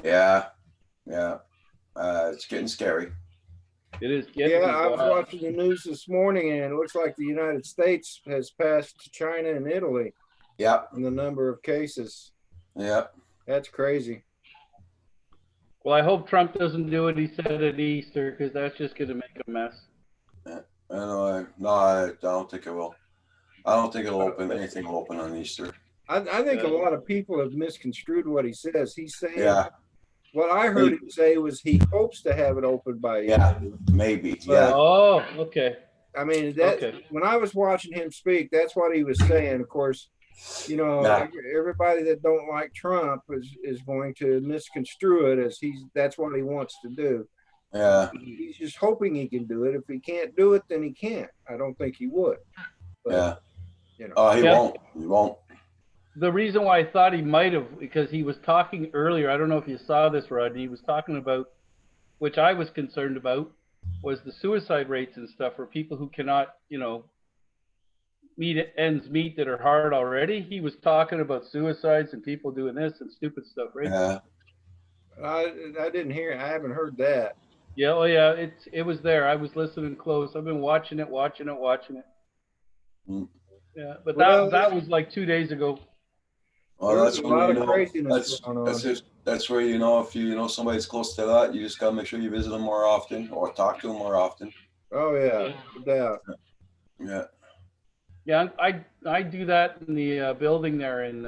Yeah. It's getting scary. It is getting. Yeah, I was watching the news this morning, and it looks like the United States has passed China and Italy. Yep. In the number of cases. Yep. That's crazy. Well, I hope Trump doesn't do what he said at Easter, because that's just going to make a mess. No, I don't think it will. I don't think it'll open. Anything will open on Easter. I think a lot of people have misconstrued what he says. He's saying, what I heard him say was he hopes to have it open by maybe. But, oh, okay. I mean, when I was watching him speak, that's what he was saying. Of course, everybody that don't like Trump is going to misconstrue it as that's what he wants to do. Yeah. He's just hoping he can do it. If he can't do it, then he can't. I don't think he would. But, he won't. He won't. The reason why I thought he might have, because he was talking earlier, I don't know if you saw this, Rodney, he was talking about, which I was concerned about, was the suicide rates and stuff for people who cannot, ends meet that are hard already. He was talking about suicides and people doing this and stupid stuff, right? Yeah. I didn't hear. I haven't heard that. Yeah, oh yeah, it was there. I was listening close. I've been watching it. Mm. Yeah, but that was like 2 days ago. Well, that's a lot of craziness going on. That's where if you know somebody's close to that, you just gotta make sure you visit them more often or talk to them more often. Oh yeah, no doubt. Yeah. Yeah, I do that in the building there in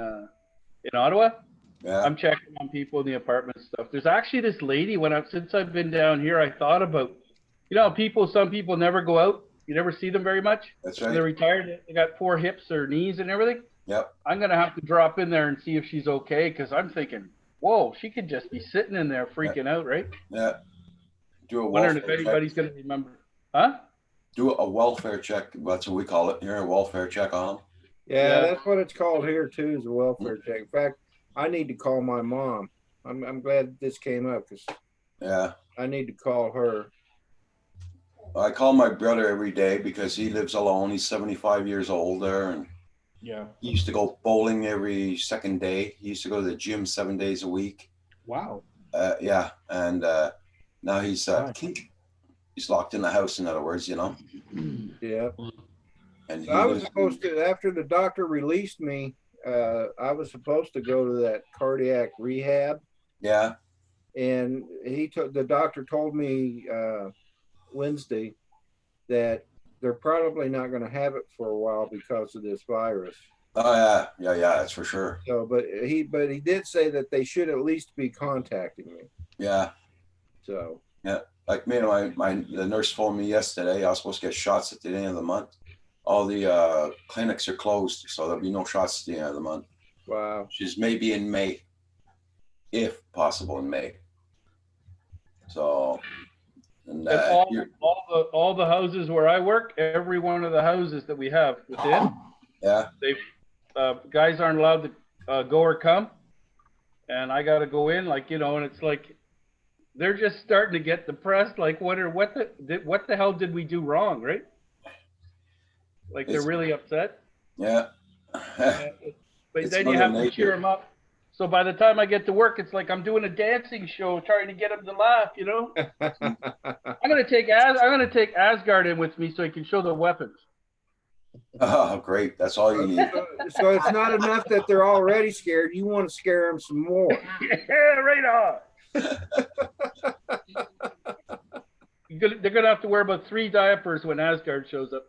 Ottawa. Yeah. I'm checking on people in the apartment stuff. There's actually this lady since I've been down here, I thought about, some people never go out. You never see them very much. That's right. They're retired. They got 4 hips or knees and everything. Yep. I'm going to have to drop in there and see if she's okay, because I'm thinking, whoa, she could just be sitting in there freaking out, right? Yeah. Do a Wondering if welfare check. anybody's going to remember. Huh? Do a welfare check. That's what we call it here. A welfare check on them. Yeah, Yeah. that's what it's called here too, is a welfare check. In fact, I need to call my mom. I'm glad this came up because Yeah. I need to call her. I call my brother every day because he lives alone. He's 75 years old there, and Yeah. he used to go bowling every second day. He used to go to the gym 7 days a week. Wow. Yeah, and now he's he's locked in the house. In other words, you know. Yeah. And he I was lives- supposed to, after the doctor released me, I was supposed to go to that cardiac rehab, Yeah. and the doctor told me Wednesday that they're probably not going to have it for a while because of this virus. Oh yeah, yeah. That's for sure. So, but he did say that they should at least be contacting me. Yeah. So, Like me and the nurse phoned me yesterday. I was supposed to get shots at the end of the month. All the clinics are closed, so there'll be no shots at the end of the month. wow. Which is maybe in May, if possible in May. So, and And all the houses where I work, every one of the houses that we have within, yeah, guys aren't allowed to go or come, and I got to go in, like, you know, and it's like they're just starting to get depressed. Like, what the hell did we do wrong, right? Like, they're really upset. yeah. But It's then you Mother have to Nature. cheer them up. So by the time I get to work, it's like I'm doing a dancing show, trying to get them to laugh. You know, I'm gonna take Asgard in with me so he can show the weapons. Oh, great. That's all you need. So it's not enough that they're already scared. You want to scare them some more. Yeah, right on. They're gonna have to wear about 3 diapers when Asgard shows up.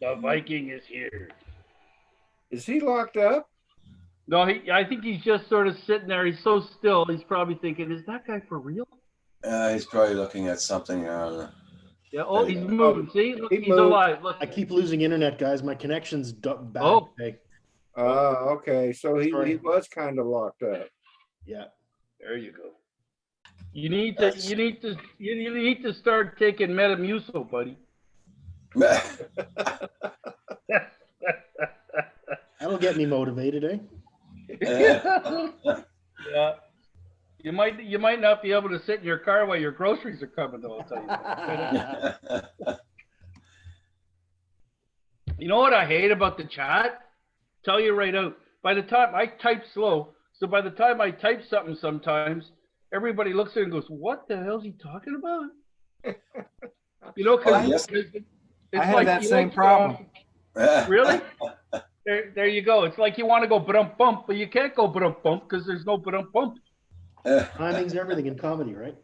The Viking is here. Is he locked up? No, I think he's just sort of sitting there. He's so still. He's probably thinking, "Is that guy for real?" He's probably looking at something. Yeah. Oh, he's moving. See, look, He he's moved. alive. Look. I keep losing internet, guys. My connection's bad. Oh. Okay. Okay. So he Sorry. was kind of locked up. Yeah. There you go. You need to start taking Metamucil, buddy. That'll get me motivated, eh? Yeah. You might not be able to sit in your car while your groceries are coming, though, I'll tell you that. You know what I hate about the chat? Tell you right out. By the time I type slow, so by the time I type something sometimes, everybody looks at it and goes, "What the hell is he talking about?" You know, because it's I had like that you same know, problem. Really? There you go. It's like you want to go bump bump, but you can't go bump bump because there's no bump bump. Timing's everything in comedy, right?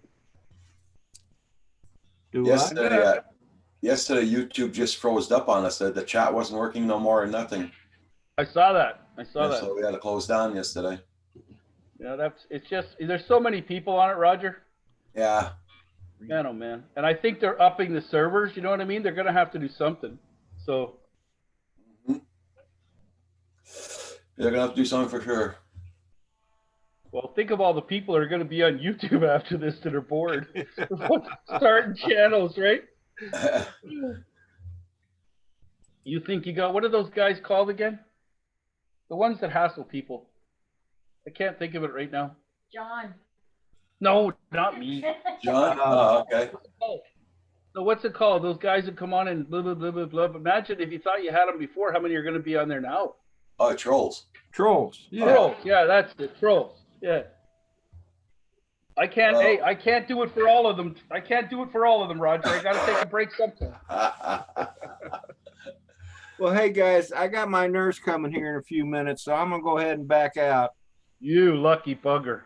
Yesterday, YouTube just froze up on us. The chat wasn't working no more or nothing. I saw that. that. So we had to close down yesterday. Yeah, it's just there's so many people on it, Roger. Yeah. Man, oh man. And I think they're upping the servers. You know what I mean? They're gonna have to do something. So. They're gonna have to do something for sure. Well, think of all the people that are going to be on YouTube after this that are bored. Starting channels, right? You think you got, what are those guys called again? The ones that hassle people. I can't think of it right now. John. No, not me. John? Oh, okay. So what's it called? Those guys that come on and blah, blah, blah, blah, blah. Imagine if you thought you had them before, how many are going to be on there now? Oh, trolls. Trolls. Yeah. Trolls. Yeah, that's it. Trolls. Yeah. I can't do it for all of them. I can't do it for all of them, Roger. I got to take a break sometime. Well, hey guys, I got my nurse coming here in a few minutes, so I'm gonna go ahead and back out. You lucky bugger.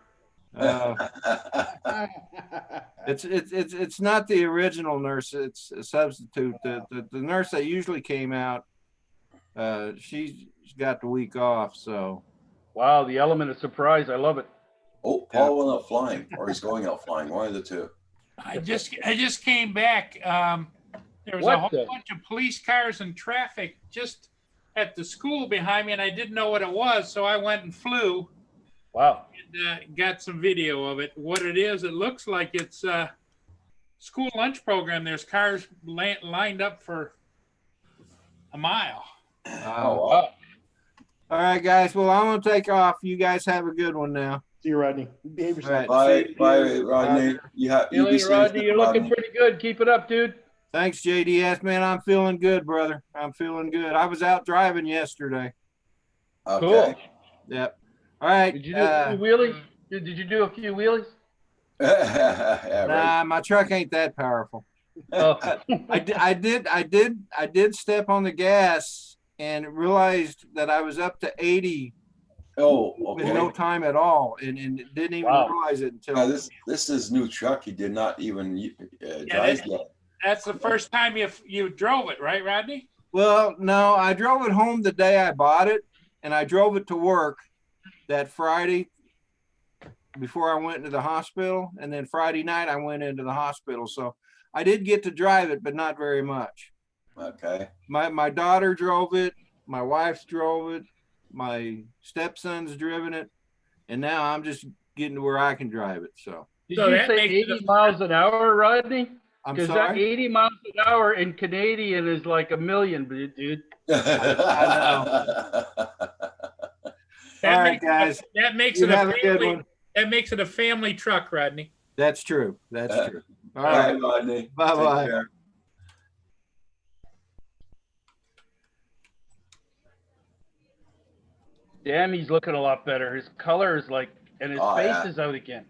It's not the original nurse. It's a substitute. The nurse that usually came out, she's got the week off. So. Wow, the element of surprise. I love it. Oh, Paul went out flying, or he's going out flying. One of the two. I just came back. There was a whole bunch of police cars and traffic just at the school behind me, and I didn't know what it was, so I went and flew. Wow. And, got some video of it. What it is, it looks like it's a school lunch program. There's cars lined up for a mile. Oh, Wow. wow. All right, guys. Well, I'm gonna take off. You guys have a good one now. See you, Rodney. Behave yourself. All right. Bye, See you. bye, Rodney. You See you be later, safe, Rodney. You're looking Rodney. pretty good. Keep it up, dude. Thanks, JDS, man. I'm feeling good, brother. I'm feeling good. I was out driving yesterday. Okay. Cool. Yep. All right. Did you do a few wheelies? Did you do a few wheelies? Yeah, right. Nah, my truck ain't that powerful. Oh. I did step on the gas and realized that I was up to 80 Oh, with okay. no time at all, and didn't even Wow. realize it until. Yeah, this is new truck. He did not even drive yet. That's the first time you drove it, right, Rodney? Well, no, I drove it home the day I bought it, and I drove it to work that Friday before I went into the hospital, and then Friday night I went into the hospital. So I did get to drive it, but not very much. Okay. My daughter drove it, my wife's drove it, my stepson's driven it, and now I'm just getting to where I can drive it. So Did So you that say makes it 80 miles an hour, Rodney? I'm Because that sorry. 80 miles an hour in Canadian is like a million, dude. All right, guys. That makes You it a have a good family. one. That makes it a family truck, Rodney. That's true. That's true. All All right. right, Rodney. Bye-bye. Take care. Damn, he's looking a lot better. His color is like, and his Oh, face yeah. is out again.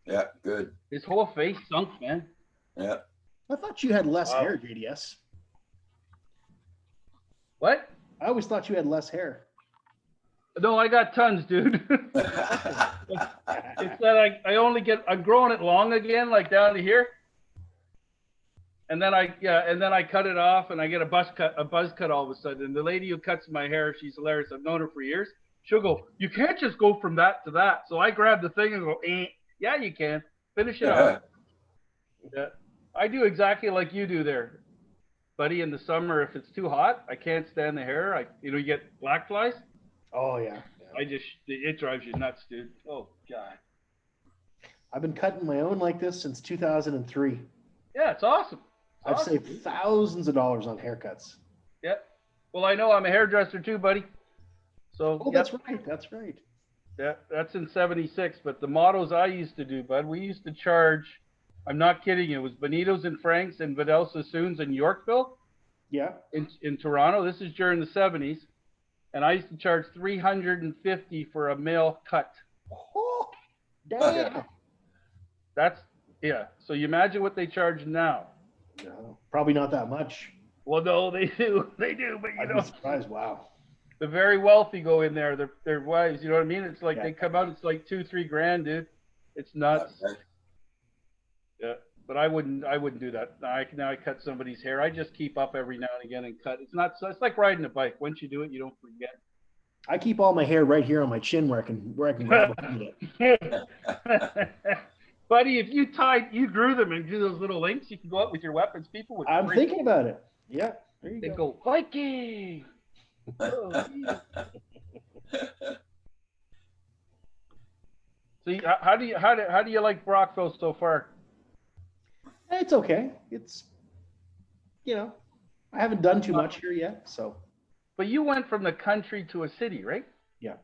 Yeah, good. His whole face sunk, man. Yeah. I thought you had less Wow. hair, JDS. What? I always thought you had less hair. No, I got tons, dude. It's that I'm growing it long again, like down to here. And then I cut it off and I get a buzz cut all of a sudden. And the lady who cuts my hair, she's hilarious. I've known her for years. She'll go, "You can't just go from that to that." So I grab the thing and go, "Yeah, you can. Finish it off." Yeah. I do exactly like you do there, buddy. In the summer, if it's too hot, I can't stand the hair. You get black flies. Oh, yeah. It drives you nuts, dude. Oh God. I've been cutting my own like this since 2003. Yeah, it's awesome. It's I've awesome. saved thousands of dollars on haircuts. Yeah. Well, I know I'm a hairdresser too, buddy. So Oh, that's right. That's right. Yeah, that's in 76. But the models I used to do, bud, we used to charge, I'm not kidding you, it was Bonitos and Franks and Vidal Sassoons in Yorkville Yeah. in Toronto. This is during the 70s. And I used to charge $350 for a male cut. Oh, damn. Yeah. So you imagine what they charge now. No, probably not that much. Well, no, they do. They do. But, I'd be surprised. Wow. the very wealthy go in there. Their wives, you know what I mean? It's like Yeah. they come out, it's like $2-3 grand, dude. It's nuts. Okay. Yeah. But I wouldn't do that. Now I cut somebody's hair. I just keep up every now and again and cut. It's like riding a bike. Once you do it, you don't forget. I keep all my hair right here on my chin where I can grab it. Buddy, if you grew them and do those little links, you can go out with your weapons. People would. I'm freak. thinking about it. Yeah. There you They go. go Viking. Oh, yeah. So how do you like Brockville so far? It's okay. It's, I haven't done too much here yet. So, But you went from the country to a city, right? yeah.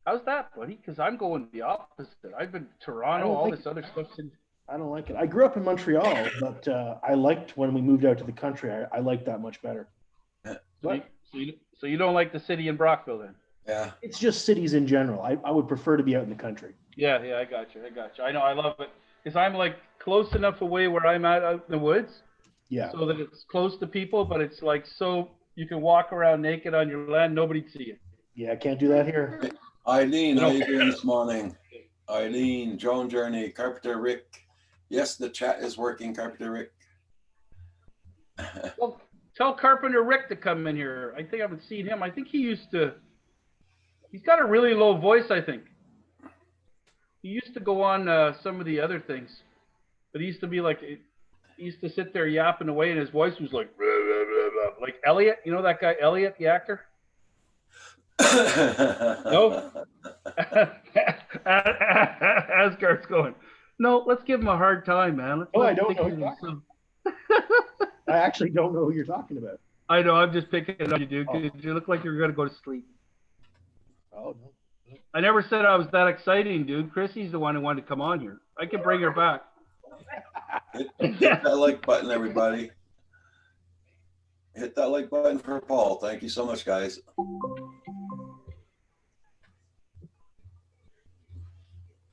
How's that, buddy? Because I'm going the opposite. I've been to I Toronto, don't all think- this other stuff. I don't like it. I grew up in Montreal, but I liked when we moved out to the country. I liked that much better. But So you don't like the city in Brockville then? Yeah. it's just cities in general. I would prefer to be out in the country. Yeah, I got you. I know, I love it. Because I'm like close enough away where I'm at out in the woods Yeah. so that it's close to people, but it's like so you can walk around naked on your land, nobody'd see you. Yeah. I can't do that here. Eileen, how you doing this morning? Eileen, Drone Journey, Carpenter Rick. Yes, the chat is working, Carpenter Rick. Well, tell Carpenter Rick to come in here. I think I haven't seen him. I think he's got a really low voice, I think. He used to go on some of the other things, but he used to be like, he used to sit there yapping away and his voice was like, like Elliot, you know that guy, Elliot, the actor? No. Asgard's going, no, let's give him a hard time, man. Let's Oh, let I him don't think know of who you're himself. I actually don't know who you're talking about. I know, I'm just picking on you, dude, because you look like you're going to go to sleep. Oh, no. I never said I was that exciting, dude. Chrissy's the one who wanted to come on here. I can bring her back. Hit that like button, everybody. Hit that like button for Paul. Thank you so much, guys.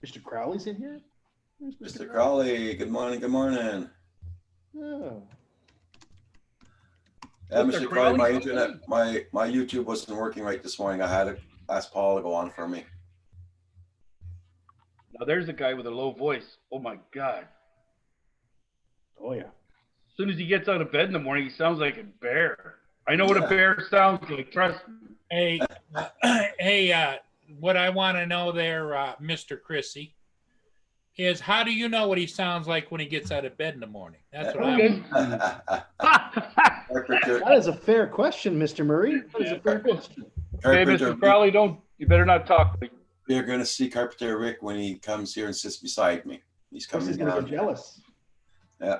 Mr. Crowley's in here? Where's Mr. Crowley, good morning, good morning. Oh. Yeah, Mr. Mr. Crowley, my Crowley? internet, my YouTube wasn't working right this morning. I had to ask Paul to go on for me. Now there's a guy with a low voice. Oh my God. Oh, yeah. As soon as he gets out of bed in the morning, he sounds like a bear. I know what a bear sounds like, trust me. Hey, what I want to know there, Mr. Chrissy, is how do you know what he sounds like when he gets out of bed in the morning? That's what Okay. Carpenter, That is a fair question, Mr. Murray. That is a fair question. Okay, Carpenter, Mr. Crowley, you better not talk. you're going to see Carpenter Rick when he comes here and sits beside me. He's coming He's going to down. get jealous. Yeah,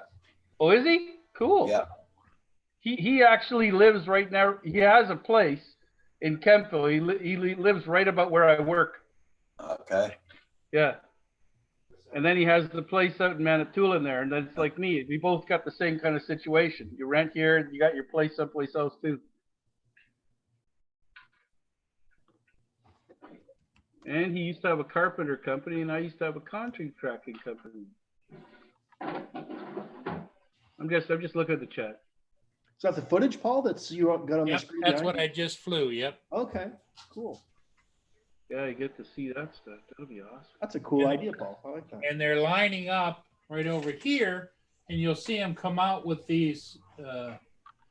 Oh, is he? Cool. yeah. He actually lives right now. He has a place in Kempville. He lives right about where I work. Okay. Yeah. And then he has the place out in Manitoulin there. And then it's like me. We both got the same kind of situation. You rent here, you got your place someplace else too. And he used to have a carpenter company, and I used to have a contracting company. I'm just looking at the chat. Is that the footage, Paul, that's you got on the Yep, screen? that's behind what you? I just flew. Yep. Okay, cool. Yeah, you get to see that stuff. That'll be awesome. That's a cool idea, Paul. I like that. And they're lining up right over here, and you'll see them come out with these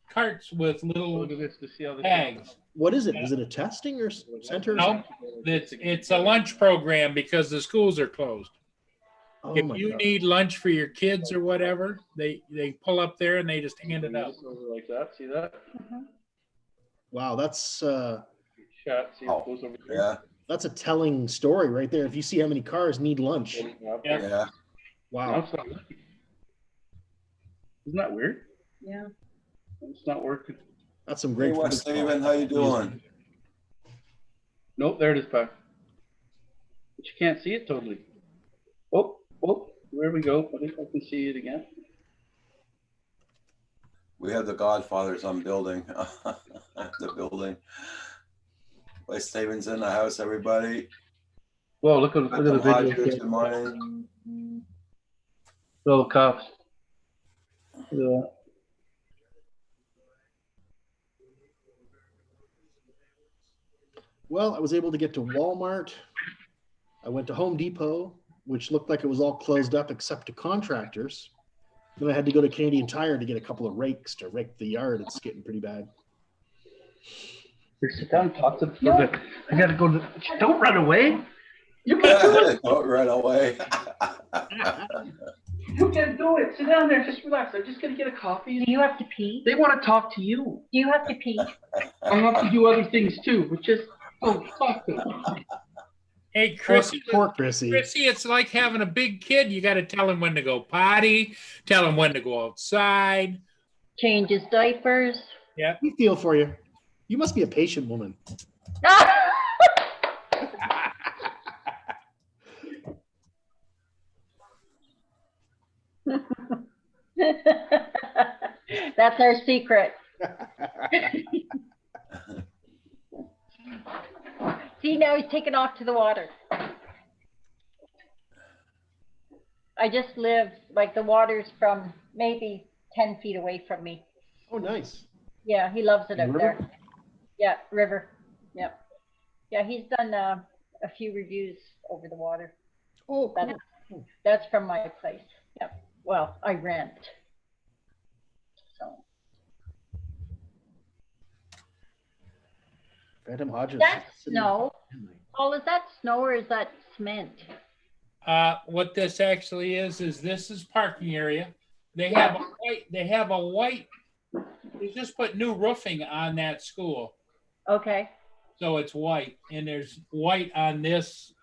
carts with little Look at this to see how this tags. What is it? Is it a testing or center? Or No, something? it's a lunch program because the schools are closed. Oh If my you God. need lunch for your kids or whatever, they pull up there and they just hand it out. Like that. See that? Wow, that's Chat. See Oh, it goes over there. Yeah, a telling story right there. If you see how many cars need lunch. Yeah. yeah. No, Wow. it's not. Isn't that weird? Yeah. It's not working. That's some Hey, great Wes footage, Paul. Steven, how you doing? Nope, there it is, Pat. But you can't see it totally. Oh, there we go. I think I can see it again. We have the Godfathers on building. The building. Wes Steven's in the house, everybody. Whoa, look at the Welcome, video. Hodges, here. good morning. Little cups. Yeah. Well, I was able to get to Walmart. I went to Home Depot, which looked like it was all closed up except to contractors. Then I had to go to Canadian Tire to get a couple of rakes to rake the yard. It's getting pretty bad. Here, sit down and talk to the. I gotta go. Don't run away. You can do it. Don't run away. You can do it. Sit down there. Just relax. I'm just gonna get a coffee. Do you have to pee? They want to talk to you. Do you have to pee? I have to do other things too, but just talk to them. Hey, Chrissy, Poor Chrissy. Chrissy, it's like having a big kid. You got to tell him when to go potty, tell him when to go outside. Change his diapers. We feel for you. You must be a patient woman. That's our secret. See, now he's taken off to the water. I just live, like the water's from maybe 10 feet away from me. Oh, nice. Yeah, he loves it up River? there. Yeah, river. Yeah. Yeah, he's done a few reviews over the water. Oh, That's, cool. that's from my place. Yeah. Well, I rent. So Phantom Hodges. that's snow. Paul, is that snow or is that cement? What this actually is this is parking area. They have a white, they just put new roofing on that school. Okay. So it's white, and there's white on this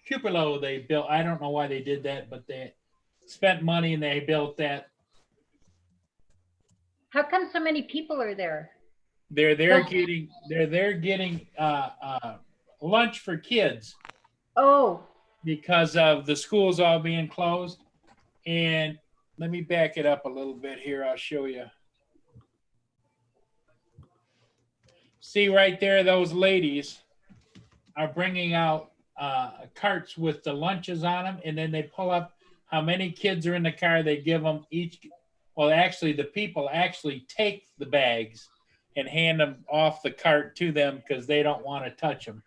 cupola they built. I don't know why they did that, but they spent money and they built that. How come so many people are there? They're getting lunch for kids Oh, because of the schools all being closed. And let me back it up a little bit here. I'll show you. See right there, those ladies are bringing out carts with the lunches on them, and then they pull up how many kids are in the car. They give them each. Well, actually, the people actually take the bags and hand them off the cart to them because they don't want to touch them,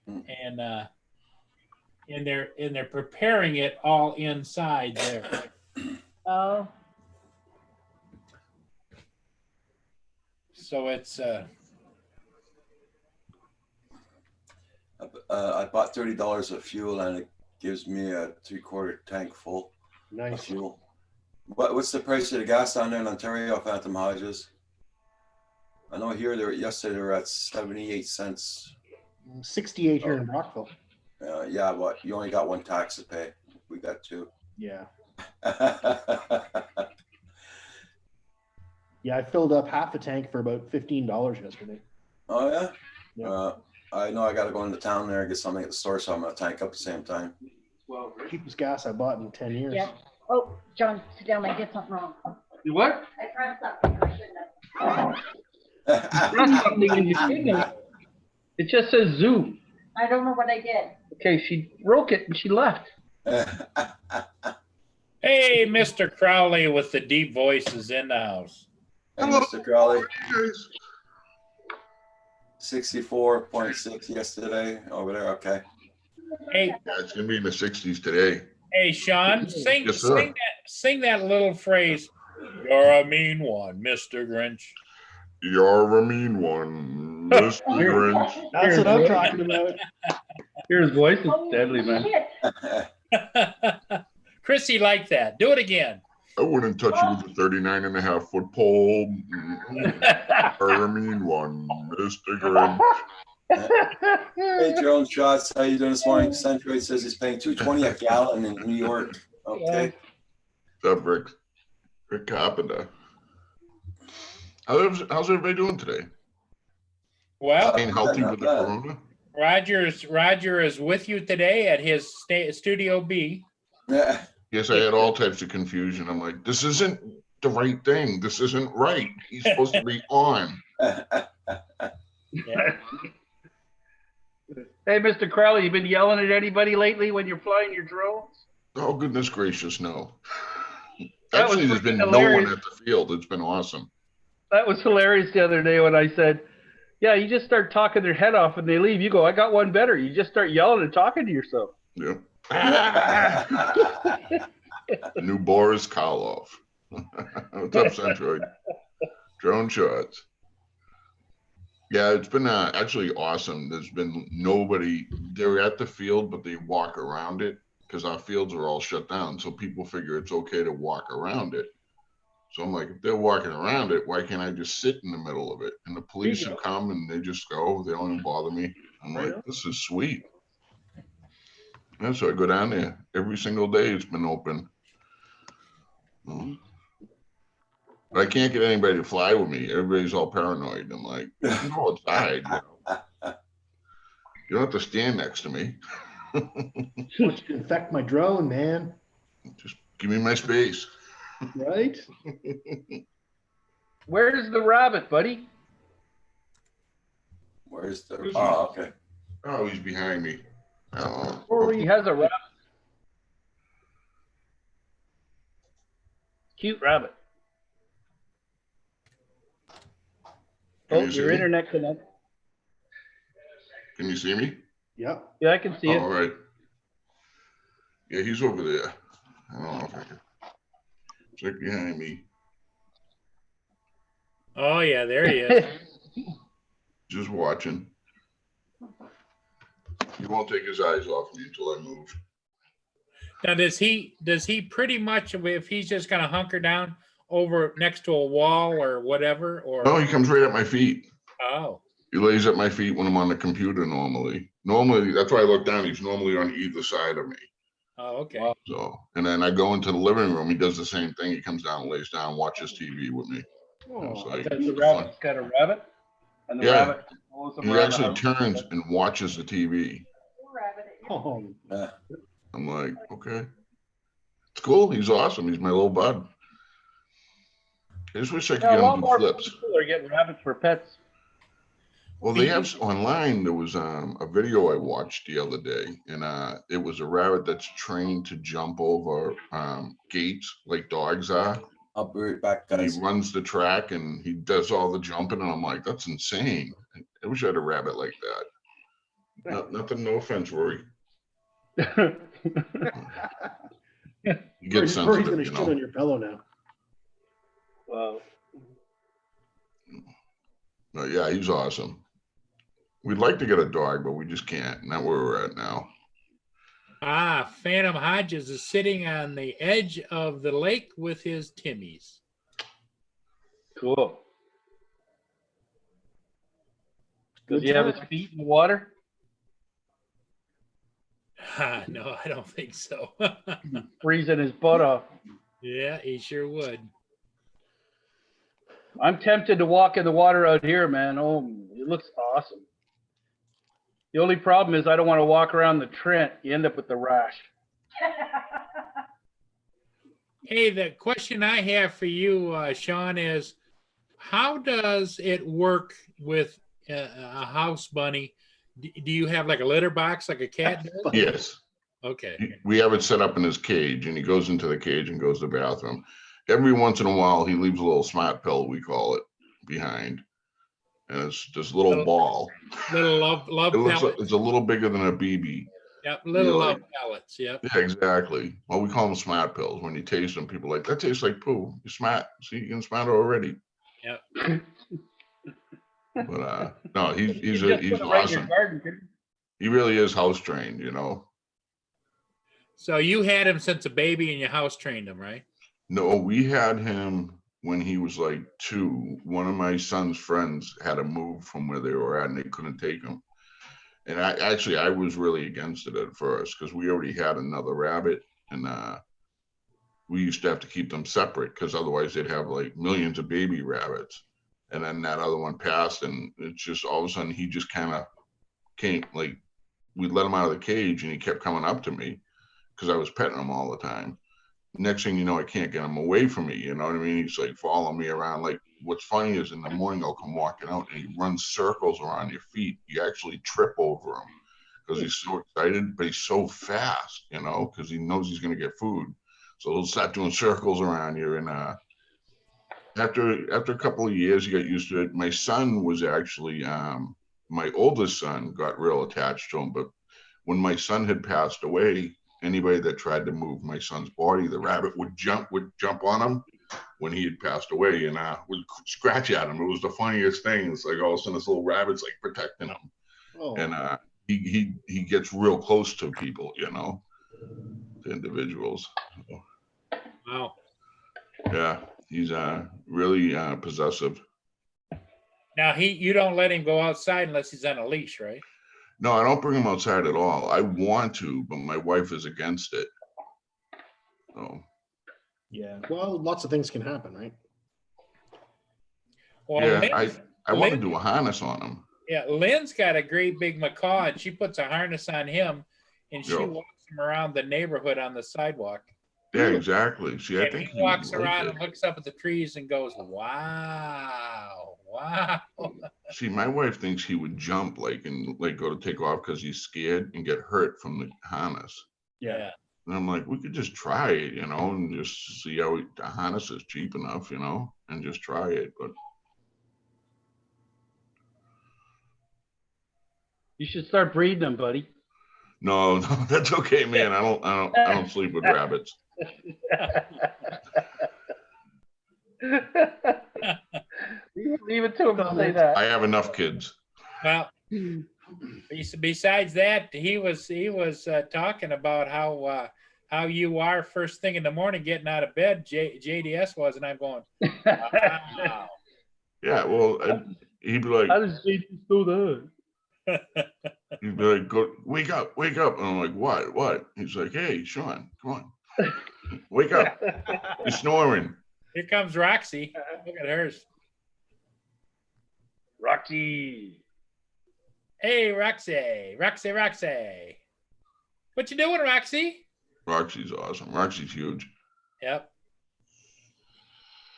and they're preparing it all inside there. oh, So it's I bought $30 of fuel, and it gives me a 3/4 tank full of Nice. fuel. What's the price of the gas down there in Ontario, Phantom Hodges? I know here yesterday they were at 78 cents. 68 here in Brockville. Yeah, but you only got one tax to pay. We got two. Yeah. Yeah, I filled up half a tank for about $15 yesterday. Oh yeah. Yeah. I know I got to go into town there and get something at the store, so I'm gonna tank up at the same time. Well, cheapest gas I bought in 10 years. yeah. Oh, John, sit down. I did something wrong. You what? I pressed something. I shouldn't have. Press something and you didn't. It just says Zoom. I don't know what I did. Okay, she broke it and she left. hey, Mr. Crowley with the deep voices in the house. Hey, Mr. Crowley. 64.6 yesterday over there. Okay. Hey, Yeah, it's gonna be in the 60s today. hey, Sean, sing Yes, sir. sing that little phrase. You're a mean one, Mr. Grinch. You're a mean one, Mr. Grinch. That's what I'm talking about. His voice is Oh, deadly, man. shit. Chrissy liked that. Do it again. I wouldn't touch you with a 39.5-foot pole. You're a mean one, Mr. Grinch. Hey, Drone Shots, how you doing this morning? Centroid says he's paying $2.20 a gallon in New York. Okay. What's up, Rick? Rick Carpenter. How's everybody doing today? Well, Staying healthy not with the bad. corona? Roger is with you today at his Studio B. Yeah. Yes, I had all types of confusion. I'm like, this isn't the right thing. This isn't right. He's supposed to be on. Yeah. Hey, Mr. Crowley, you been yelling at anybody lately when you're flying your drones? Oh, goodness gracious, no. That was Actually, there's been freaking no one hilarious. at the field. It's been awesome. That was hilarious the other day when I said, yeah, you just start talking their head off and they leave. You go, I got one better. You just start yelling and talking to yourself. Yep. New Boris Karloff. What's up, Centroid? Drone shots. Yeah, it's been actually awesome. There's been nobody. They're at the field, but they walk around it because our fields are all shut down. So people figure it's okay to walk around it. So I'm like, if they're walking around it, why can't I just sit in the middle of it? And the police have come and they just go. They don't even bother me. I'm like, this is sweet. Yeah, so I go down there every single day. It's been open. But I can't get anybody to fly with me. Everybody's all paranoid. I'm like, go outside. You don't have to stand next to me. Which can infect my drone, man. Just give me my space. Right? Where's the rabbit, buddy? Where's the? Oh, okay. Oh, he's behind me. He has a rabbit. Cute rabbit. Can Oh, you see your me? internet connect. Can you see me? Yep. Yeah, I can see All it. right. Yeah, he's over there. I don't know if I can. It's like behind me. Oh yeah, there he is. Just watching. He won't take his eyes off me until I move. Now, does he pretty much, if he's just gonna hunker down over next to a wall or whatever, or No, he comes right at my feet. oh, He lays at my feet when I'm on the computer normally. Normally, that's why I look down. He's normally on either side of me. Oh, okay. Wow. So, and then I go into the living room. He does the same thing. He comes down, lays down, watches TV with me. Oh, like, Because the it's fun. rabbit's got a rabbit, and the Yeah. rabbit follows him He around the actually house. turns and watches the TV. oh, I'm like, okay. It's cool. He's awesome. He's my little bud. I just wish I could Yeah, a get lot him to more do flips. people are getting rabbits for pets. Well, they have online. There was a video I watched the other day, and it was a rabbit that's trained to jump over gates like dogs are. I'll be right back, And guys. he runs the track and he does all the jumping, and I'm like, that's insane. I wish I had a rabbit like that. Nothing, no offense, Rory. You get Rory's sensitive, gonna you shit know. on your pillow now. Wow. But yeah, he's awesome. We'd like to get a dog, but we just can't. Not where we're at now. Ah, Phantom Hodges is sitting on the edge of the lake with his Timmies. Cool. Does Good he have his time. feet in the water? Ah, no, I don't think so. Freezing his butt off. Yeah, he sure would. I'm tempted to walk in the water out here, man. Oh, it looks awesome. The only problem is I don't want to walk around the Trent. You end up with the rash. Hey, the question I have for you, Sean, is how does it work with a house bunny? Do you have like a litter box like a cat does? Yes. Okay. We have it set up in his cage, and he goes into the cage and goes to the bathroom. Every once in a while, he leaves a little smart pill, we call it, behind. And it's this little ball. Little love It looks like pellets. it's a little bigger than a BB. Yep, little You're love like- pellets. Yep. Yeah, exactly. Well, we call them smart pills. When you taste them, people are like, that tastes like poo. You're smart. See, you can smart it already. Yep. But no, he's You just he's put it right in your awesome. garden, couldn't you? He really is house trained, you know. So you had him since a baby and you house trained him, right? No, we had him when he was like 2. One of my son's friends had to move from where they were at, and they couldn't take him. And I was really against it at first because we already had another rabbit, and we used to have to keep them separate because otherwise they'd have like millions of baby rabbits. And then that other one passed, and it's just all of a sudden he just kind of came, like, we let him out of the cage and he kept coming up to me because I was petting him all the time. Next thing you know, I can't get him away from me. You know what I mean? He's like following me around. Like, what's funny is in the morning I'll come walking out and he runs circles around your feet. You actually trip over him because he's so excited, but he's so fast, you know, because he knows he's going to get food. So he'll start doing circles around you. And after a couple of years, you get used to it. My son was actually, my oldest son got real attached to him. But when my son had passed away, anybody that tried to move my son's body, the rabbit would jump on him when he had passed away and would scratch at him. It was the funniest thing. It's like all of a sudden this little rabbit's like protecting him. Oh. And he gets real close to people, you know, to individuals. So, Wow. yeah, he's really possessive. Now you don't let him go outside unless he's on a leash, right? No, I don't bring him outside at all. I want to, but my wife is against it. So Yeah. Well, lots of things can happen, right? Well, yeah, I want to Lynn- do a harness on him. Yeah, Lynn's got a great big macaw, and she puts a harness on him, and she Yeah. walks him around the neighborhood on the sidewalk. Yeah, exactly. See, I And think he he would walks like around it. and looks up at the trees and goes, "Wow, wow." See, my wife thinks he would jump and go to take off because he's scared and get hurt from the harness. Yeah. And I'm like, we could just try it, you know, and just see how the harness is cheap enough, you know, and just try it. But You should start breeding them, buddy. no, that's okay, man. I don't sleep with rabbits. Leave it to him to say that. I have enough kids. Well, besides that, he was talking about how you are first thing in the morning getting out of bed. JDS was, and I'm going, wow. Yeah, well, He'd be like, How does Jesus do that? he'd be like, go, wake up. And I'm like, what? He's like, hey, Sean, come on. Wake up. You're snoring. Here comes Roxy. Look at hers. Roxy. Hey, Roxy. Roxy. What you doing, Roxy? Roxy's awesome. Roxy's huge. Yep.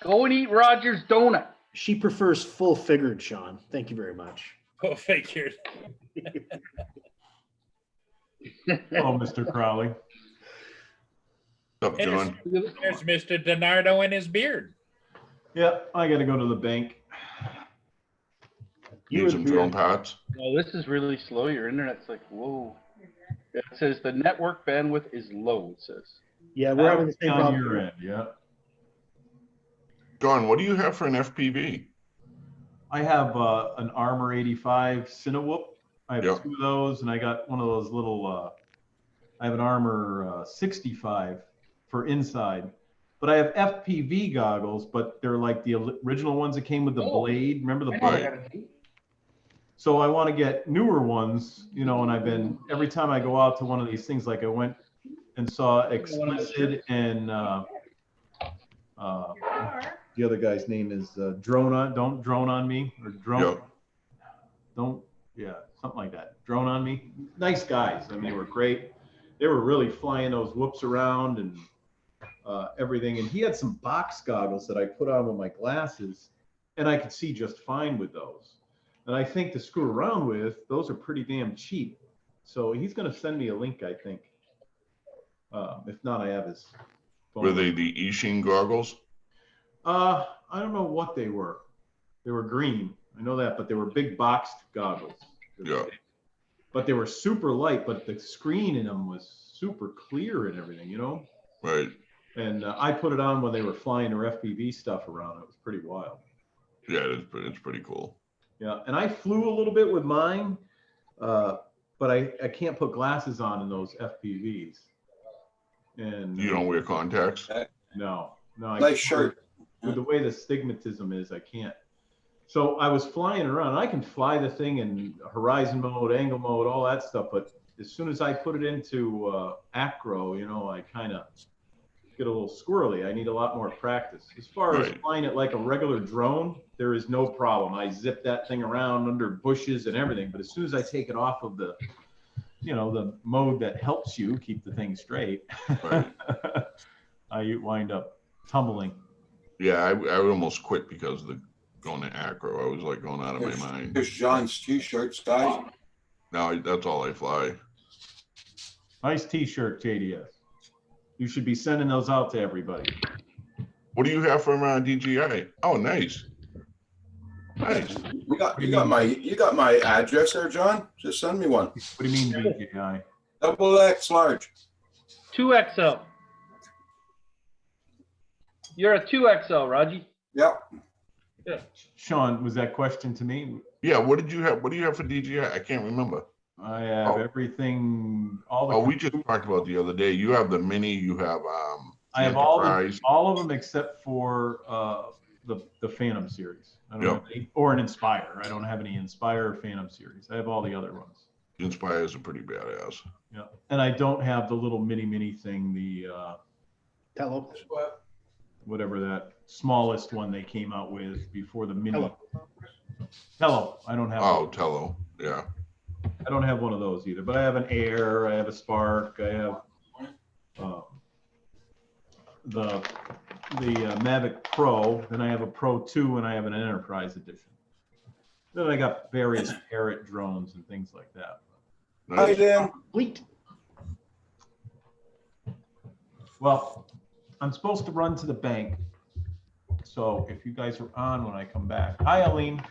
Go and eat Roger's donut. She prefers full figured, Sean. Thank you very much. Go figured. Oh, Mr. Crowley. What's up, John? There's Mr. DiNardo and his beard. Yeah, I got to go to the bank. Need some drone parts? No, this is really slow. Your internet's like, whoa. It says the network bandwidth is low, it says. Yeah, we're having the same on problem. your end, yeah. John, what do you have for an FPV? I have an Armor 85 Cinewhoop. I have Yep. 2 of those, and I got one of those little. I have an Armor 65 for inside, but I have FPV goggles, but they're like the original ones that came with the blade. Remember the blade? So I want to get newer ones, you know. And I've been every time I go out to one of these things, like I went and saw Explicit and the other guy's name is Don't Drone on Me, or Drone. Yep. Something like that. Drone on Me. Nice guys. I mean, they were great. They were really flying those whoops around and everything. And he had some box goggles that I put on with my glasses, and I could see just fine with those. And I think to screw around with, those are pretty damn cheap. So he's going to send me a link, I think. If not, I have his phone. Were they the Ishin goggles? I don't know what they were. They were green. I know that, but they were big boxed goggles. Yeah. But they were super light, but the screen in them was super clear and everything, you know? Right. And I put it on when they were flying their FPV stuff around. It was pretty wild. Yeah, it's pretty cool. Yeah, and I flew a little bit with mine, but I can't put glasses on in those FPVs. And You don't wear contacts? no, Nice shirt. With the way the stigmatism is, I can't. So I was flying around. I can fly the thing in horizon mode, angle mode, all that stuff. But as soon as I put it into acro, you know, I kind of get a little squirrely. I need a lot more practice. As far as Right. flying it like a regular drone, there is no problem. I zip that thing around under bushes and everything. But as soon as I take it off of the, you know, the mode that helps you keep the thing straight, Right. I wind up tumbling. Yeah, I would almost quit because of the going to acro. I was like going out of my mind. Here's John's t-shirts, guys. Now that's all I fly. Nice T-shirt, JDS. You should be sending those out to everybody. What do you have from DJI? Oh, nice. Nice. You got my address there, John. Just send me one. What do you mean DJI? XX large. 2XL. You're a 2XL, Raji. Yep. Sean, was that question to me? Yeah, what did you have? What do you have for DJI? I can't remember. I have Oh. everything. All the. Oh, we just talked about the other day. You have the Mini, you have I have Enterprise. all of them except for the Phantom series. I don't have any, or an Inspire. I don't have any Inspire or Phantom series. I have all the other ones. Inspires are pretty badass. Yeah, and I don't have the little mini thing. The Hello. whatever that smallest one they came out with before the mini. Hello. Hello. I don't have. Oh, Tello. Yeah. I don't have one of those either, but I have an Air, I have a Spark, I have the Mavic Pro, then I have a Pro 2, and I have an Enterprise edition. Then I got various Parrot drones and things like that. Hi, Nice. Dan. Complete. Well, I'm supposed to run to the bank, so if you guys are on when I come back. Hi, Aline.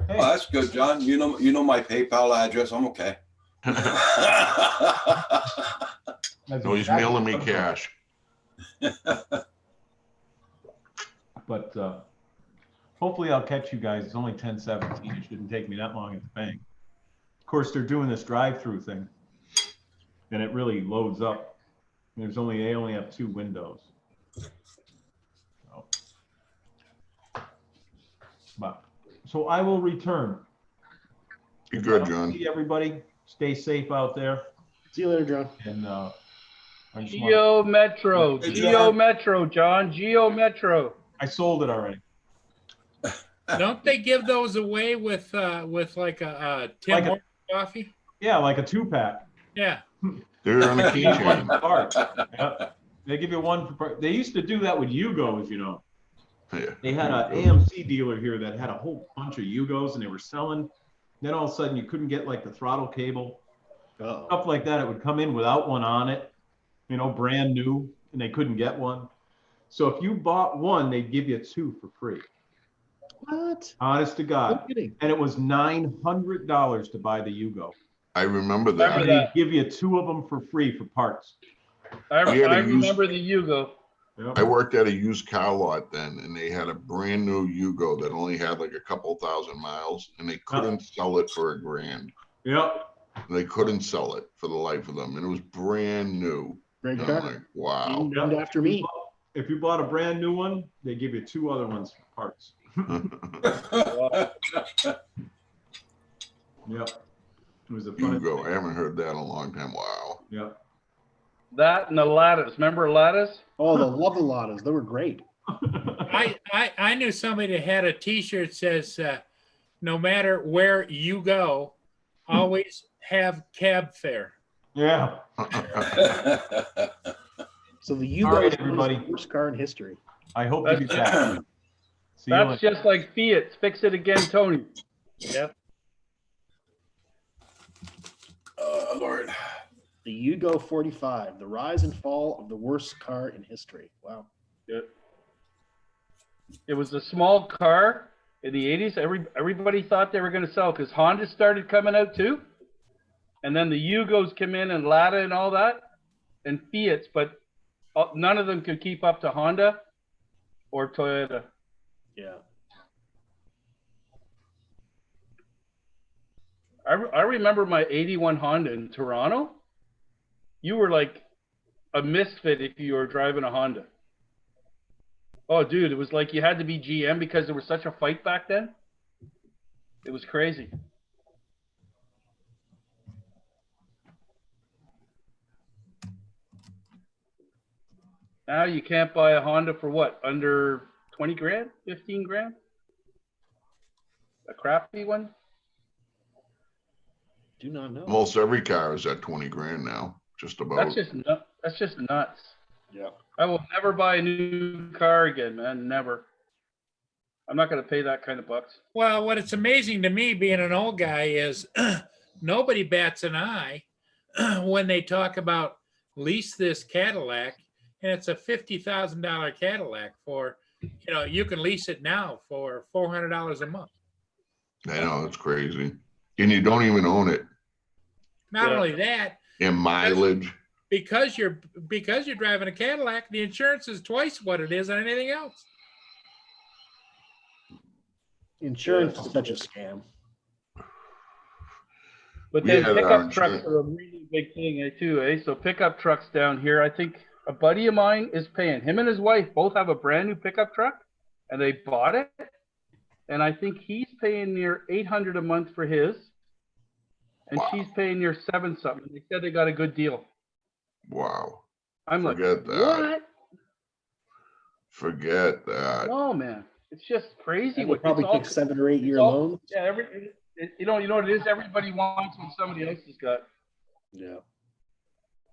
Hey. Oh, that's good, John. You know my PayPal address. I'm okay. That's No, he's exactly mailing me what I'm cash. But hopefully I'll catch you guys. It's only 10:17. It shouldn't take me that long at the bank. Of course, they're doing this drive-through thing, and it really loads up. They only have 2 windows. So, but So I will return. Be If I good, don't John. see everybody, stay safe out there. See you later, John. And I just want, Geo Metro, Hey, Geo John. Metro, John, Geo Metro. I sold it already. Don't they give those away with like a Tim Like a- Hortons coffee? Yeah, like a 2-pack. Yeah. They're on a keychain. Part. Yep. They give you one. They used to do that with Yugos, you know. Yeah. They had an AMC dealer here that had a whole bunch of Yugos and they were selling. Then all of a sudden you couldn't get like the throttle cable, Uh-oh. stuff like that. It would come in without one on it, you know, brand new, and they couldn't get one. So if you bought one, they'd give you 2 for free. What? Honest to No God. kidding. And it was $900 to buy the Yugo. I remember Remember that. And that. they give you 2 of them for free for parts. I We had to remember the Yugo. Yep. I worked at a used car lot then, and they had a brand new Yugo that only had like a couple thousand miles, and they couldn't sell it for $1,000. Yep. They couldn't sell it for the life of them, and it was brand new. Great And I'm car. like, wow. Named after me. If you bought a brand new one, they give you 2 other ones for parts. Yep. It was a fun. Yugo. I haven't heard that in a long time. Wow. Yep. That and the Lattice. Remember Lattice? Oh, the love the Lottas. They were great. I knew somebody that had a T-shirt that says, "No matter where you go, always have cab fare." Yeah. So the Yugo All right, is everybody. the worst car in history. I hope to be back. See you That's later. just like Fiat. Fix it again, Tony. Yep. Lord. The Yugo 45, the rise and fall of the worst car in history. Wow. It was a small car in the 80s. Everybody thought they were going to sell because Honda started coming out too. And then the Yugos came in and Lada and all that and Fiats, but none of them could keep up to Honda or Toyota. Yeah. I remember my 81 Honda in Toronto. You were like a misfit if you were driving a Honda. Oh, dude, it was like you had to be GM because there was such a fight back then. It was crazy. Now you can't buy a Honda for what? Under 20 grand? 15 grand? A crappy one? Do not know. Almost every car is at 20 grand now. Just about. That's just nuts. Yeah. I will never buy a new car again, man. Never. I'm not going to pay that kind of bucks. Well, what it's amazing to me, being an old guy, is nobody bats an eye when they talk about lease this Cadillac, and it's a $50,000 Cadillac for, you know, you can lease it now for $400 a month. I know, it's crazy. And you don't even own it. Not Yeah. only that, And mileage. because you're driving a Cadillac, the insurance is twice what it is on anything else. Insurance is such a scam. But We then had our pickup trucks insurance. are a really big thing too, eh? So pickup trucks down here, I think a buddy of mine is paying. Him and his wife both have a brand new pickup truck, and they bought it. And I think he's paying near $800 a month for his, and Wow. she's paying near $7 something. They said they got a good deal. Wow. I'm like, Forget that. what? Forget that. No, man, it's just crazy. They probably it's all- take 7 or 8 year it's all- loans. Yeah, you know what it is. Everybody wants what somebody else has got. Yeah.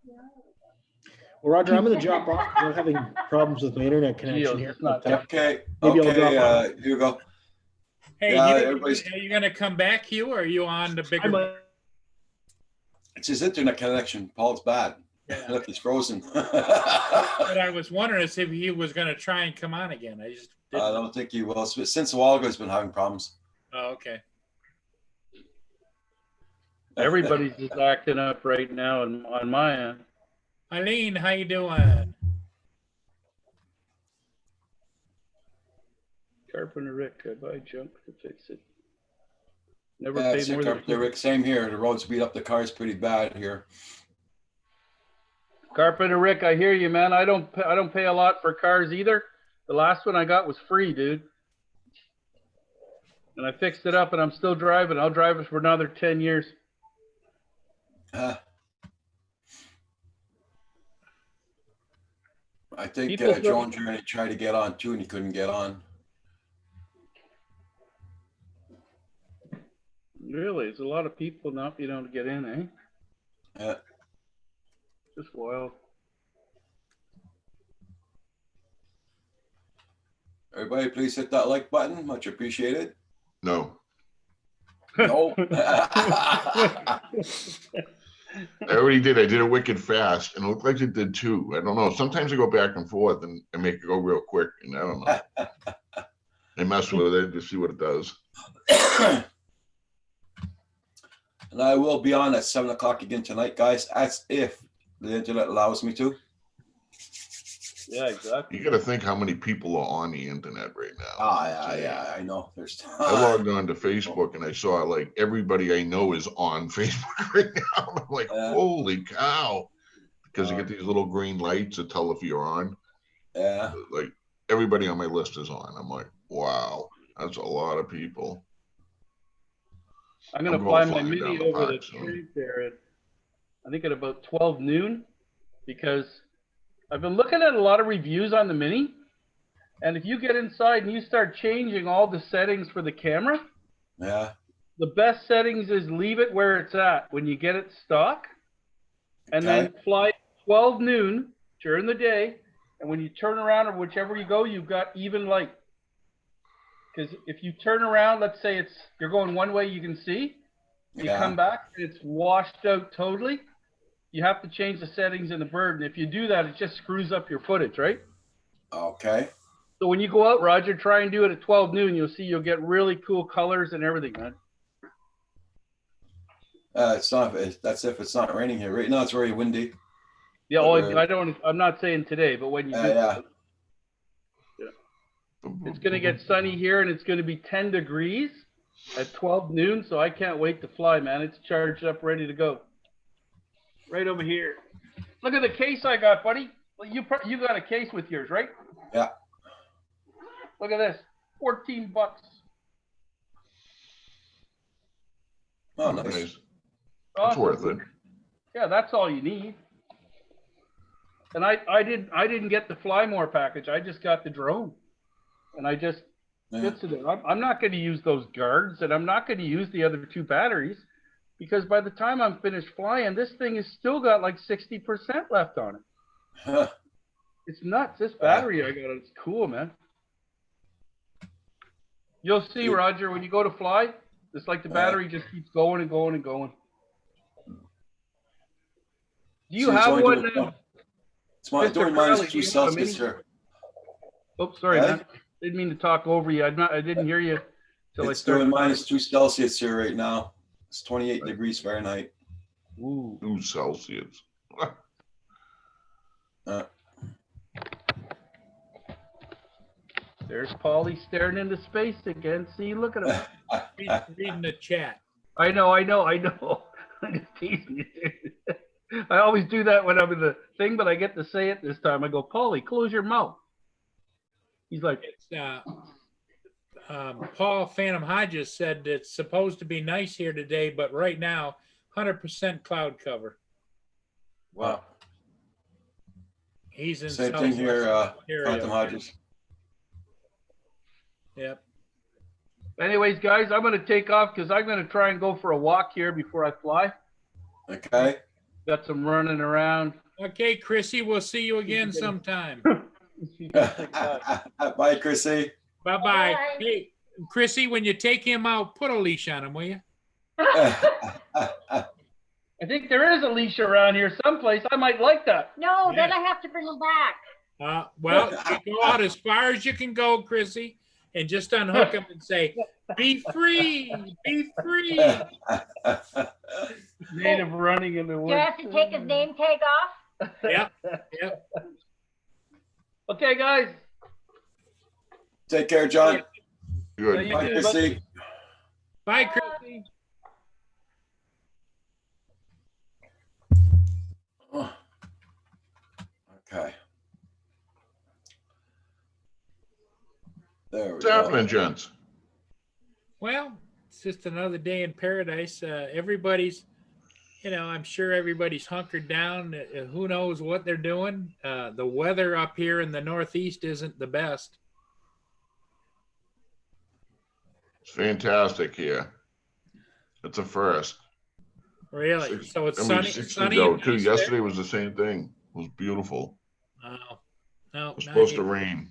Well, Roger, I'm going to drop off. I'm having problems with my internet connection Gio, here. it's not But, Okay. Maybe I'll Okay. drop Here you go. Hey, Yeah, you, everybody's- are you going to come back, Hugh, or are you on the I bigger? might- It's his internet connection. Paul's bad. Yeah. Look, he's frozen. But I was wondering if he was going to try and come on again. I just I didn't. don't think he will. Since a while ago, he's been having problems. Oh, okay. Everybody's just acting up right now on my end. Eileen, how you doing? Carpenter Rick, I buy junk to fix it. Never Yeah, pay it's more than Rick, same here. The roads beat up the cars pretty bad here. Carpenter Rick, I hear you, man. I don't pay a lot for cars either. The last one I got was free, dude. And I fixed it up and I'm still driving. I'll drive it for another 10 years. I think People throw- Joan Journey tried to get on too, and he couldn't get on. Really? There's a lot of people not being able to get in, eh? Yeah. Just wild. Everybody, please hit that like button. Much appreciated. No, No. I already did. I did it wicked fast, and it looked like it did too. I don't know. Sometimes I go back and forth and make it go real quick, and I don't know. I mess with it to see what it does. And I will be on at 7 o'clock again tonight, guys. As if the internet allows me to. Yeah, exactly. You got to think how many people are on the internet right now. Yeah, I know. There's I logged on to Facebook and I saw like everybody I know is on Facebook right now. I'm like, holy cow. Because you get these little green lights that tell if you're on. Yeah. Like everybody on my list is on. I'm like, wow, that's a lot of people. I'm going to I'm fly going my flying Mini down the over the park soon. street there at, I think at about 12 noon, because I've been looking at a lot of reviews on the Mini. And if you get inside and you start changing all the settings for the camera, Yeah. the best settings is leave it where it's at when you get it stock, and then fly 12 noon during the day. And when you turn around or whichever you go, you've got even light. Because if you turn around, let's say you're going one way, you can see. You come back, and it's washed out totally. You have to change the settings in the bird, and if you do that, it just screws up your footage, right? Okay. So when you go out, Roger, try and do it at 12 noon. You'll see you'll get really cool colors and everything, man. It's not. That's if it's not raining here. Right now, it's very windy. Yeah, I'm not saying today, but when you do. Yeah. It's going to get sunny here, and it's going to be 10 degrees at 12 noon, so I can't wait to fly, man. It's charged up, ready to go. Right over here. Look at the case I got, buddy. Well, you got a case with yours, right? Yeah. Look at this. 14 bucks. Oh, nice. That's Awesome. worth it. Yeah, that's all you need. And I didn't get the Fly More package. I just got the drone. And I just fits it in. I'm not going to use those guards, and I'm not going to use the other two batteries, because by the time I'm finished flying, this thing has still got like 60% left on it. Huh. It's nuts. This battery I got, it's cool, man. You'll see, Roger, when you go to fly, it's like the battery just keeps going and going and going. Do you have one now? It's doing minus 2 Celsius here. Oh, sorry, man. Didn't mean to talk over you. I didn't hear you. It's doing minus 2 Celsius here right now. It's 28 degrees Fahrenheit. Ooh. 2 Celsius. There's Paulie staring into space again. See, look at him. Reading the chat. I know. I'm just teasing you. I always do that when I'm in the thing, but I get to say it this time. I go, Paulie, close your mouth. He's like, It's, Paul Phantom Hodges said it's supposed to be nice here today, but right now, 100% cloud cover. Wow. He's in Same thing here, Phantom Hodges. Yep. anyways, guys, I'm going to take off because I'm going to try and go for a walk here before I fly. Okay. Got some running around. Okay, Chrissy, we'll see you again sometime. Bye, Chrissy. Bye-bye. Bye. Hey, Chrissy, when you take him out, put a leash on him, will you? I think there is a leash around here someplace. I might like that. No, then Yeah. I have to bring them back. Well, you go out as far as you can go, Chrissy, and just unhook him and say, be free, be free. Native running in the Do woods. I have to take his name tag off? Yep, yep. Okay, guys. Take care, John. Good. You Bye, too, Chrissy. Bye, Chrissy. Okay. There we What's go. happening, gents? Well, it's just another day in paradise. Everybody's, I'm sure everybody's hunkered down. Who knows what they're doing? The weather up here in the Northeast isn't the best. It's fantastic here. It's a first. Really? So it's I mean, sunny, 60 sunny though and too. nice there? Yesterday was the same thing. It was beautiful. Oh, no, It was not supposed to here. rain.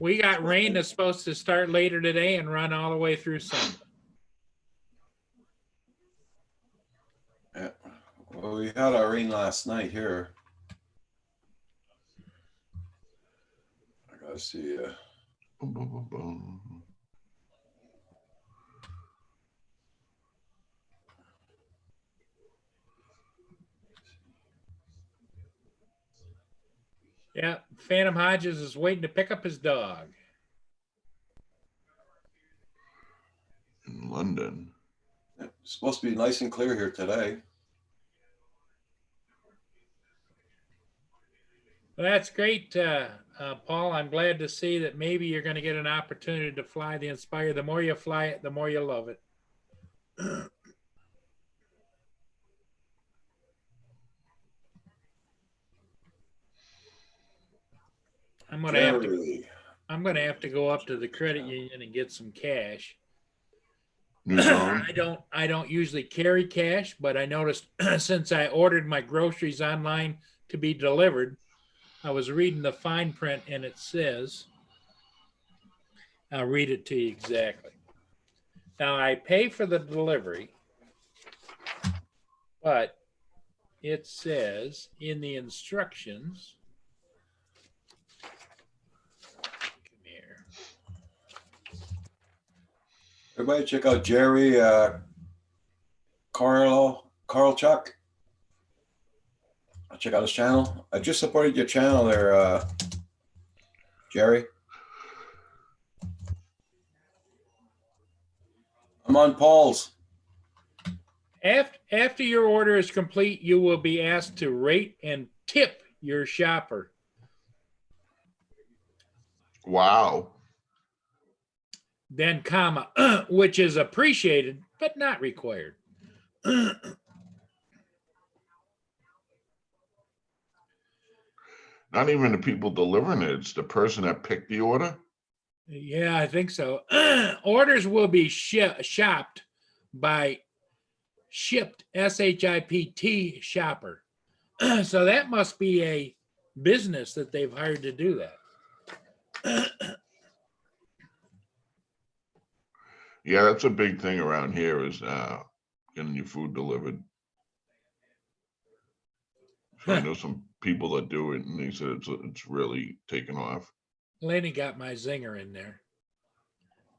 We got rain that's supposed to start later today and run all the way through Sunday. Yeah. Well, we had our rain last night here. I gotta see. Boom, boom, boom, boom. Yeah, Phantom Hodges is waiting to pick up his dog. In London. It's supposed to be nice and clear here today. Well, that's great, Paul. I'm glad to see that maybe you're going to get an opportunity to fly the Inspire. The more you fly it, the more you love it. I'm going to have to go up to the credit union and get some cash. New zone. I don't usually carry cash, but I noticed since I ordered my groceries online to be delivered, I was reading the fine print and it says, I'll read it to you exactly. Now I pay for the delivery, but it says in the instructions, come here. Everybody check out Jerry Carlchuk. Check out his channel. I just supported your channel there, Jerry. I'm on Paul's. After your order is complete, you will be asked to rate and tip your shopper. Wow. Then comma, which is appreciated, but not required. Not even the people delivering it. It's the person that picked the order. Yeah, I think so. Orders will be shopped by shipped, SHIPT shopper. So that must be a business that they've hired to do that. Yeah, that's a big thing around here is getting your food delivered. So I know some people that do it, and they said it's really taken off. Lenny got my zinger in there.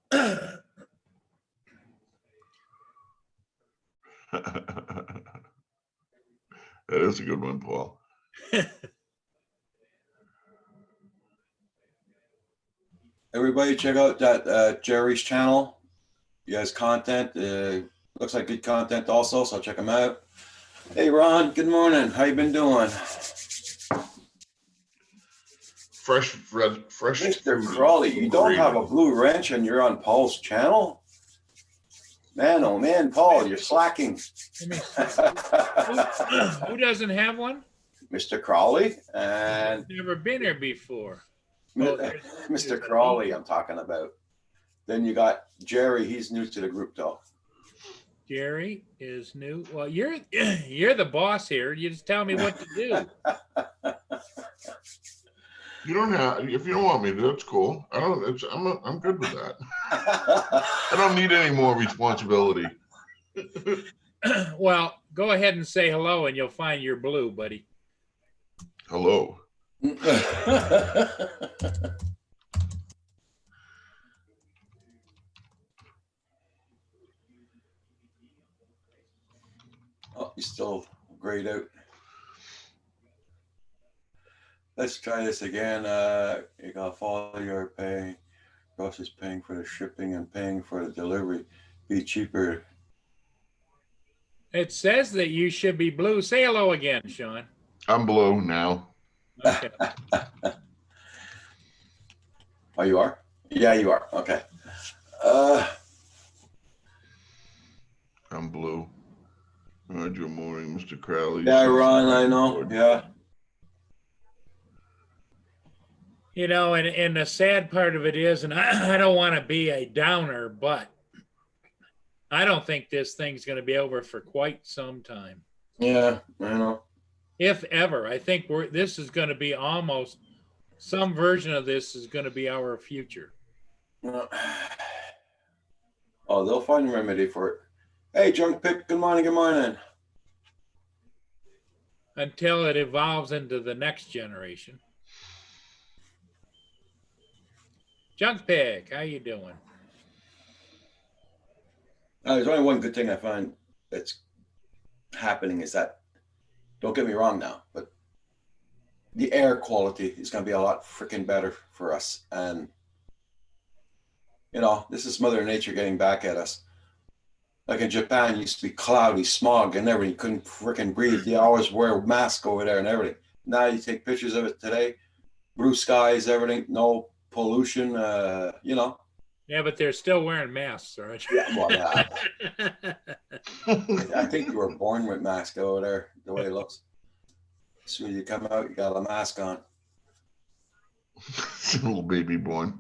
That is a good one, Paul. Everybody check out that Jerry's channel. He has content. Looks like good content also, so check him out. Hey Ron, good morning. How you been doing? Fresh. Mr. Crawley, you don't have a blue wrench and you're on Paul's channel? Man, oh man, Paul, you're slacking. Who doesn't have one? Mr. Crawley and Never been here before. Mr. Crawley, I'm talking about. Then you got Jerry. He's new to the group, though. Jerry is new. Well, you're the boss here. You just tell me what to do. You don't have, if you don't want me to, that's cool. I'm good with that. I don't need any more responsibility. Well, go ahead and say hello, and you'll find you're blue, buddy. Hello. Oh, he's still grayed out. Let's try this again. You gotta follow your pay process, paying for the shipping and paying for the delivery. Be cheaper. It says that you should be blue. Say hello again, Sean. I'm blue now. Okay. Oh, you are? Yeah, you are. Okay. I'm blue. Roger Mooring, Mr. Crowley. Yeah, Ron, I know. Yeah. You know, and the sad part of it is, and I don't want to be a downer, but I don't think this thing's going to be over for quite some time. Yeah, I know. If ever. I think this is going to be almost, some version of this is going to be our future. Oh, they'll find a remedy for it. Hey, Junk Pick, good morning, good morning. Until it evolves into the next generation. Junk Pig, how you doing? There's only one good thing I find that's happening is that, don't get me wrong now, but the air quality is going to be a lot freaking better for us. And, you know, this is Mother Nature getting back at us. Like in Japan, it used to be cloudy, smog, and everything. You couldn't freaking breathe. You always wear a mask over there and everything. Now you take pictures of it today, blue skies, everything, no pollution, you know. Yeah, but they're still wearing masks, aren't you? Yeah, well, yeah. I think you were born with mask over there, the way it looks. As soon as you come out, you got a mask on. Little baby born.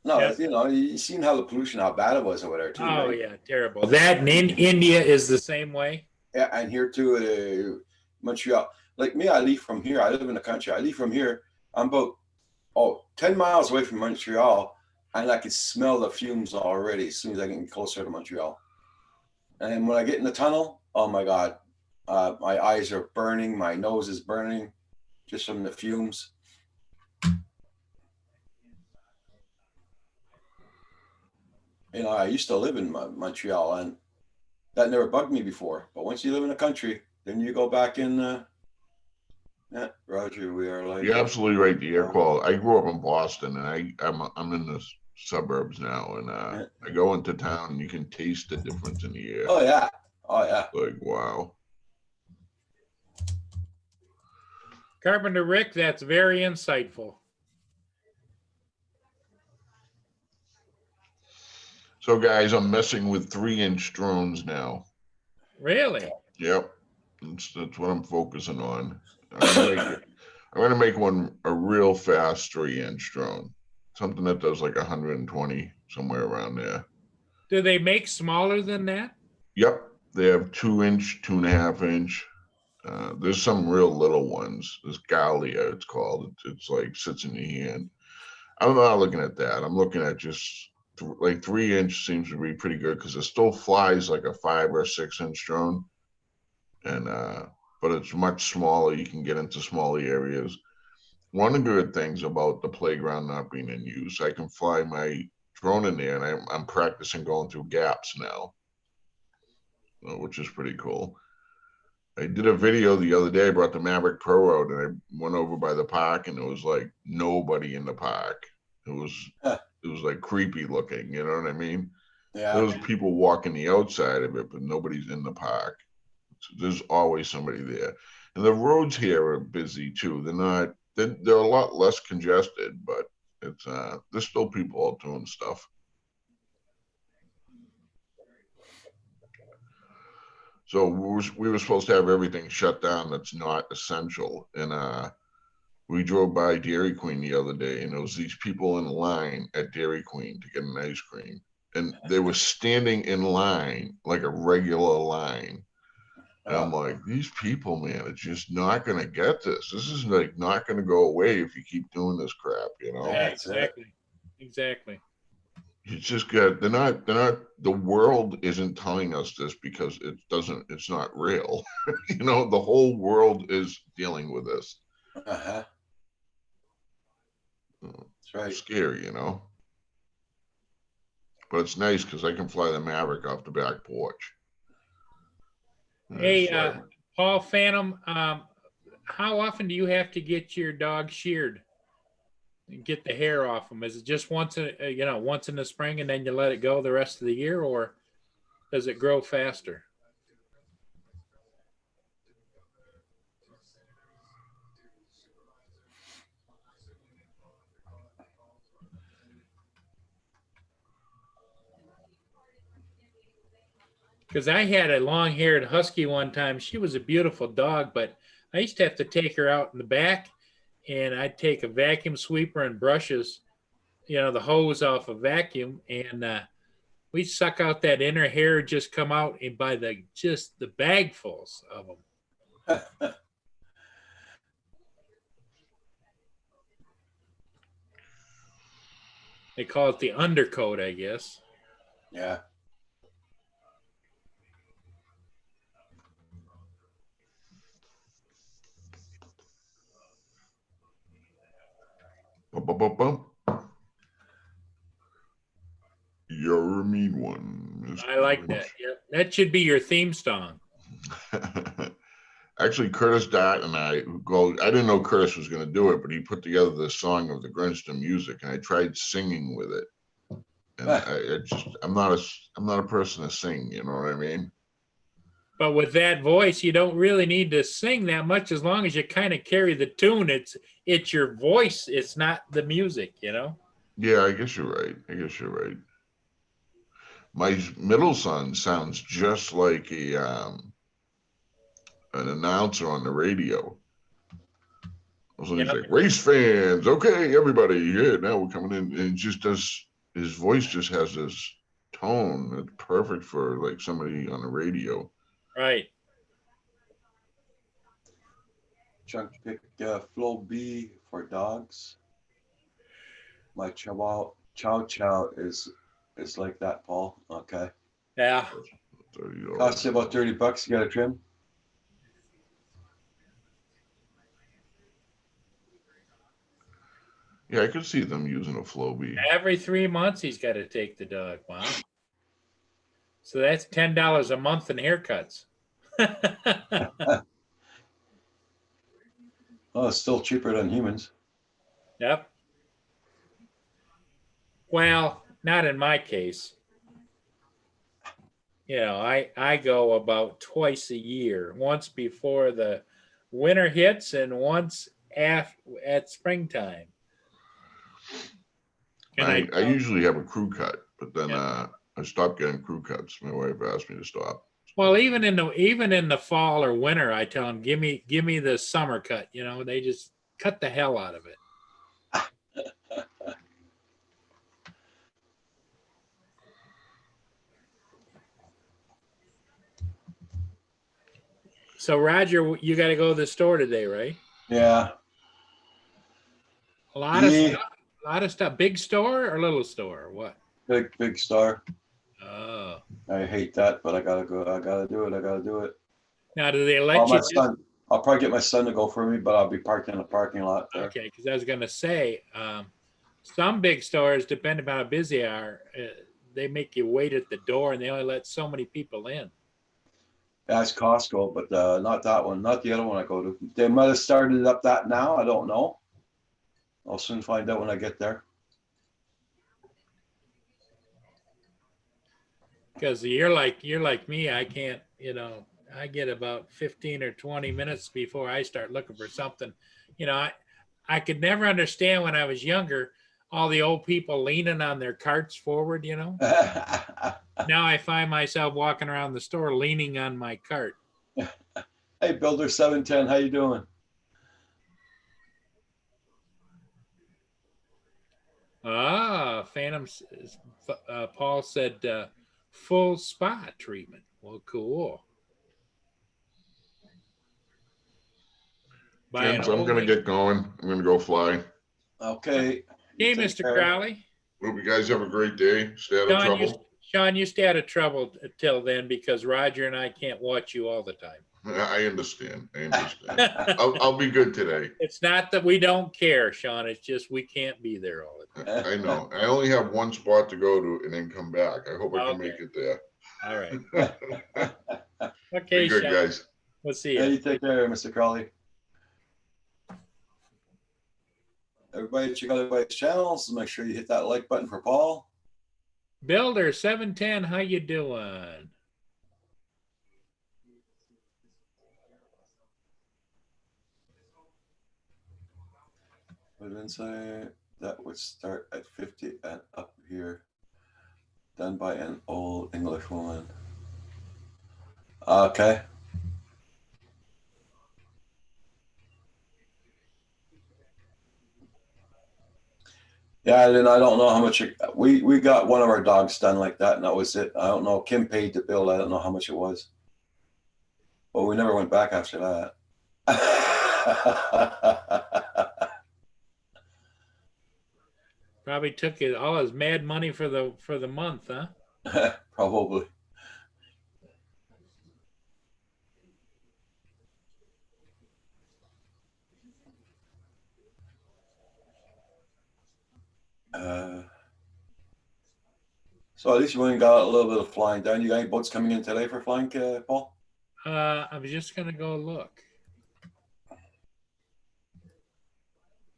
No, Yeah. you know, you seen how the pollution, how bad it was over there too. Oh, right? yeah, terrible. That in India is the same way. Yeah, and here too, Montreal. Like me, I leave from here. I live in the country. I leave from here. I'm about 10 miles away from Montreal, and I can smell the fumes already as soon as I get closer to Montreal. And when I get in the tunnel, oh my God, my eyes are burning. My nose is burning just from the fumes. You know, I used to live in Montreal, and that never bugged me before. But once you live in the country, then you go back in. Yeah, Roger, we are like. You're absolutely right. The air quality. I grew up in Boston, and I'm in the suburbs now, and I go into town, and you can taste the difference in the air. Oh yeah, oh yeah. Like wow. Carpenter Rick, that's very insightful. So, guys, I'm messing with 3-inch drones now. Really? Yep, that's what I'm focusing on. I'm gonna make one a real fast 3-inch drone, something that does like 120 somewhere around there. Do they make smaller than that? Yep, they have 2-inch, 2.5-inch. There's some real little ones. This Galia, it's called. It's like sits in your hand. I'm not looking at that. I'm looking at just like 3-inch seems to be pretty good because it still flies like a 5 or 6-inch drone, and but it's much smaller. You can get into smaller areas. One of the good things about the playground not being in use, I can fly my drone in there, and I'm practicing going through gaps now, which is pretty cool. I did a video the other day. I brought the Maverick Pro out, and I went over by the park, and there was like nobody in the park. It was like creepy looking, you know what I mean? Yeah. There was people walking the outside of it, but nobody's in the park. So there's always somebody there. And the roads here are busy too. They're a lot less congested, but it's there's still people out doing stuff. So we were supposed to have everything shut down that's not essential. And we drove by Dairy Queen the other day, and there was these people in line at Dairy Queen to get an ice cream. And they were standing in line like a regular line. And I'm like, these people, man, it's just not going to get this. This is like not going to go away if you keep doing this crap, you know? Yeah, exactly. Exactly. It's just good. The world isn't telling us this because it's not real. You know, the whole world is dealing with this. Uh-huh. That's right. It's scary, you know? But it's nice because I can fly the Maverick off the back porch. Hey, Paul Phantom, how often do you have to get your dog sheared and get the hair off them? Is it just once in the spring and then you let it go the rest of the year, or does it grow faster? Because I had a long-haired husky one time. She was a beautiful dog, but I used to have to take her out in the back, and I'd take a vacuum sweeper and brushes, the hose off a vacuum, and we'd suck out that inner hair, just come out and by the bagfuls of them. They call it the undercoat, I guess. Yeah. Bum, bum, bum, bum. You're a mean one, Mr. I like that. Yeah, that should be your theme song. Actually, Curtis Dot and I didn't know Curtis was going to do it, but he put together the song of the Grinch to music, and I tried singing with it. And I'm not a person to sing, you know what I mean? But with that voice, you don't really need to sing that much as long as you kind of carry the tune. It's your voice. It's not the music, Yeah, I guess you're right. My middle son sounds just like an announcer on the radio. So he's like, race fans, okay, everybody, yeah, now we're coming in. And his voice just has this tone that's perfect for like somebody on the radio. Right. Chunk pick Flo B for dogs. My Chow is like that, Paul. Okay. Yeah. Costs you about $30. You got a trim. Yeah, I could see them using a Flo B. Every 3 months, he's got to take the dog. Wow. So that's $10 a month in haircuts. Oh, it's still cheaper than humans. Yep. Well, not in my case. I go about twice a year, once before the winter hits and once at springtime. And I usually have a crew cut, but then I stopped getting crew cuts. My wife asked me to stop. Well, even in the fall or winter, I tell them, give me the summer cut. They just cut the hell out of it. So Roger, you got to go to the store today, right? Yeah. A lot of stuff. Big store or little store or what? Big store. Oh. I hate that, but I gotta go. I gotta do it. Now, do they let you? I'll probably get my son to go for me, but I'll be parked in the parking lot there. Okay, because I was going to say, some big stores, depending on how busy they are, they make you wait at the door, and they only let so many people in. That's Costco, but not that one, not the other one I go to. They might have started up that now. I don't know. I'll soon find out when I get there. Because you're like me, I can't, I get about 15 or 20 minutes before I start looking for something. I could never understand when I was younger, all the old people leaning on their carts forward, Now I find myself walking around the store leaning on my cart. Hey, Builder 710, how you doing? Phantom, Paul said full spa treatment. Well, cool. James, I'm going to get going. I'm going to go fly. Okay. Hey, Mr. Crowley. Hope you guys have a great day. Stay out of trouble. Sean, you stay out of trouble till then because Roger and I can't watch you all the time. I understand. I'll be good today. It's not that we don't care, Sean. It's just we can't be there all the time. I know. I only have one spot to go to and then come back. I hope I can make it there. All right. Okay, be good, Sean. guys. We'll see you. Hey, you take care, Mr. Crowley. Everybody check out everybody's channels. Make sure you hit that like button for Paul. Builder 710, how you doing? But then say that would start at 50 and up here, done by an old English woman. Okay. Yeah, and I don't know how much we got one of our dogs done like that, and that was it. I don't know. Kim paid the bill. I don't know how much it was, but we never went back after that. Probably took it all his mad money for the month, huh? Probably. So at least you went and got a little bit of flying down. You got any boats coming in today for flying, Paul? I was just gonna go look.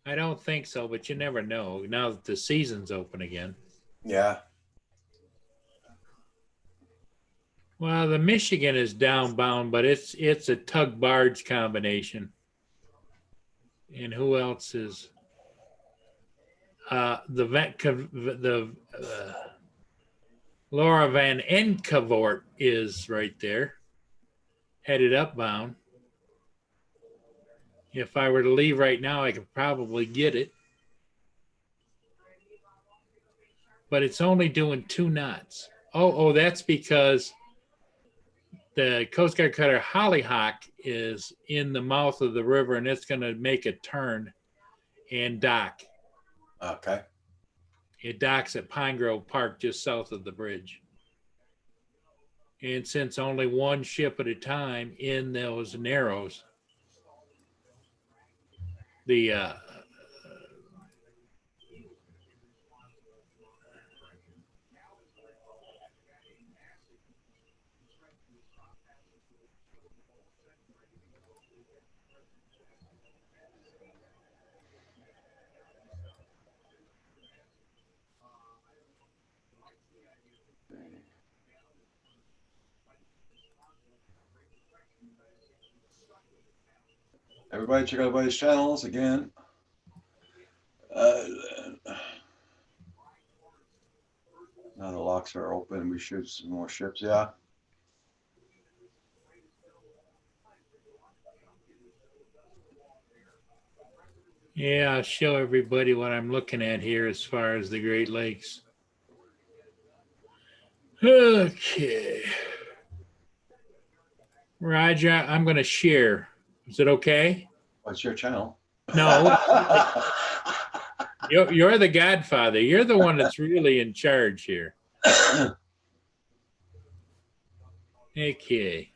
I don't think so, but you never know. Now that the season's open again. Yeah. Well, the Michigan is downbound, but it's a tug barge combination. And who else is the Laura Van Enkavort is right there, headed upbound. If I were to leave right now, I could probably get it. But it's only doing 2 knots. Oh, that's because the Coast Guard cutter Hollyhock is in the mouth of the river, and it's going to make a turn and dock. Okay. It docks at Pine Grove Park just south of the bridge. And since only one ship at a time in those narrows, the Everybody check out everybody's channels again. Now the locks are open. We shoot some more ships. Yeah. yeah, I'll show everybody what I'm looking at here as far as the Great Lakes. Okay. Roger, I'm going to share. Is it okay? What's your channel? No. You're the godfather. You're the one that's really in charge here. Okay.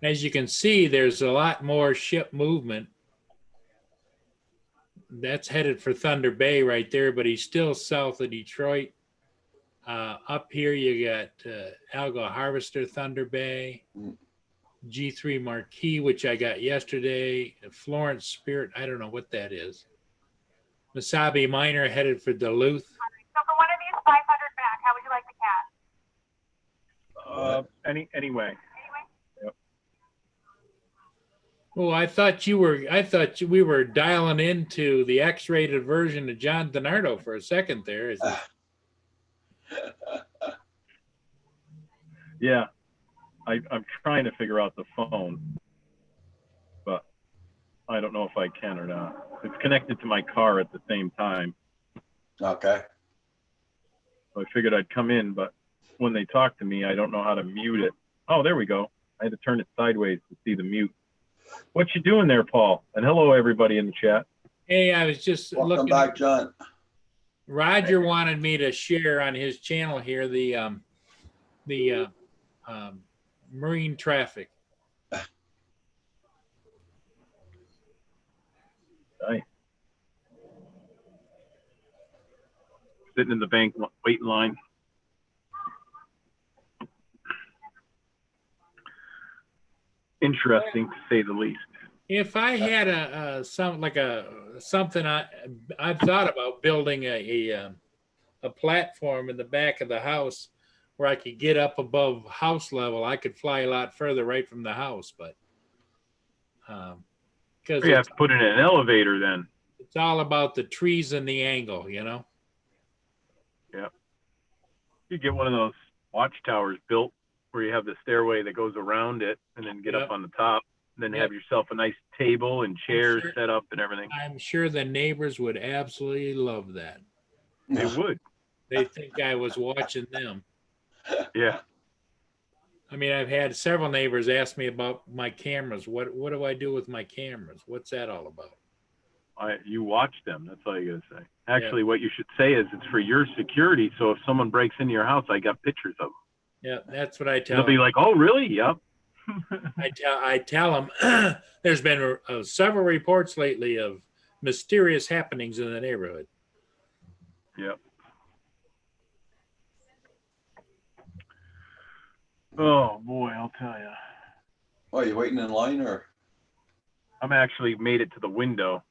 As you can see, there's a lot more ship movement. That's headed for Thunder Bay right there, but he's still south of Detroit. Up here, you got Algo Harvester, Thunder Bay, G3 Marquis, which I got yesterday, Florence Spirit, I don't know what that is. Wasabi Minor headed for Duluth. So for one of these, 500 back. How would you like the cash? Anyway. Yep. Oh, I thought we were dialing into the X-rated version of John DiNardo for a second there. Is it? Yeah, I'm trying to figure out the phone, but I don't know if I can or not. It's connected to my car at the same time. Okay. So I figured I'd come in, but when they talk to me, I don't know how to mute it. Oh, there we go. I had to turn it sideways to see the mute. What you doing there, Paul? And hello, everybody in the chat. Hey, I was just Welcome looking. back, John. Roger wanted me to share on his channel here the marine traffic. Nice. Sitting in the bank waiting line. Interesting to say the least. If I had something I've thought about building a platform in the back of the house where I could get up above house level. I could fly a lot further right from the house, but because You have to put in an elevator then. it's all about the trees and the angle, you know. Yeah. You get one of those watchtowers built where you have the stairway that goes around it and then get Yep. up on the top, and then Yep. have yourself a nice table and chairs sure. set up and everything. I'm sure the neighbors would absolutely love that. They would. They think I was watching them. Yeah. I mean, I've had several neighbors ask me about my cameras. What do I do with my cameras? What's that all about? You watch them. That's all you gotta say. Actually, what you should say is it's for your security. So if someone breaks into your house, I got pictures of them. Yeah, that's what I tell They'll be them. like, "Oh, really? Yep." I tell them there's been several reports lately of mysterious happenings in the neighborhood. Yep. Oh boy, I'll tell you. Oh, you waiting in line or? I'm actually made it to the window.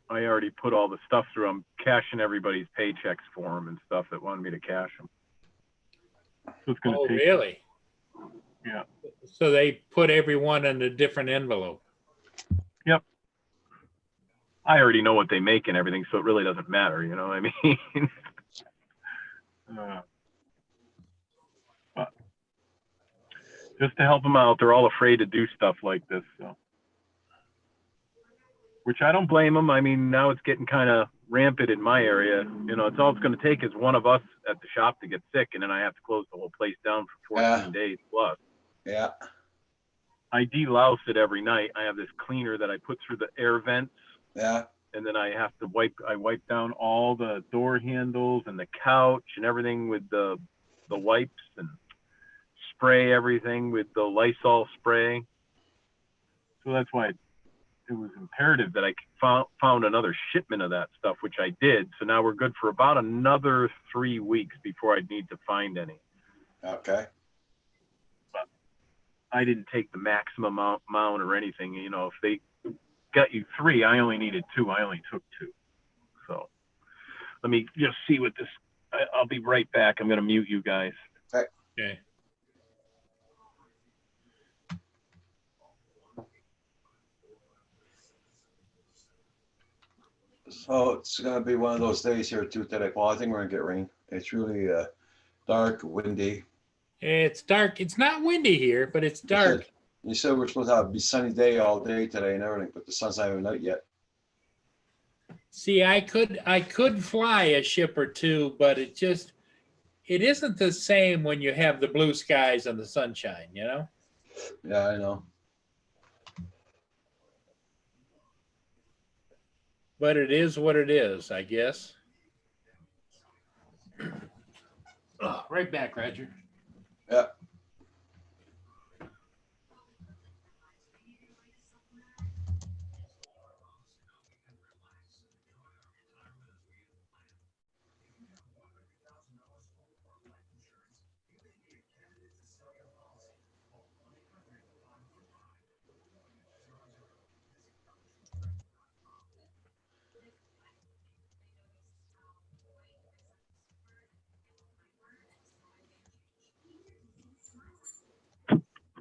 I already put all the stuff through. I'm cashing everybody's paychecks for them and stuff that wanted me to cash them. So it's gonna Oh, take. really? Yeah. So they put everyone in a different envelope. Yep. I already know what they make and everything, so it really doesn't matter. You know what I mean? But just to help them out, they're all afraid to do stuff like this. So. Which I don't blame them. I mean, now it's getting kind of rampant in my area. You know, it's all it's going to take is one of us at the shop to get sick, and then I have to close the whole place down for 14 days plus. Yeah. I delouse it every night. I have this cleaner that I put through the air vents. Yeah. And then I have to wipe down all the door handles and the couch and everything with the wipes, and spray everything with the Lysol spray. So that's why it was imperative that I found another shipment of that stuff, which I did. So now we're good for about another 3 weeks before I'd need to find any. Okay. But I didn't take the maximum amount or anything. You know, if they got you 3, I only needed 2. I only took 2. So let me just see what this. I'll be right back. I'm going to mute you guys. Okay. So it's gonna be one of those days here too today. Well, I think we're gonna get rain. It's really dark, windy. It's dark. It's not windy here, but it's dark. You said we're supposed to have a sunny day all day today and everything, but the sun's not even out yet. See, I could fly a ship or two, but it isn't the same when you have the blue skies and the sunshine, you know? Yeah, I know. But it is what it is, I guess. Oh, right back, Roger. Yeah.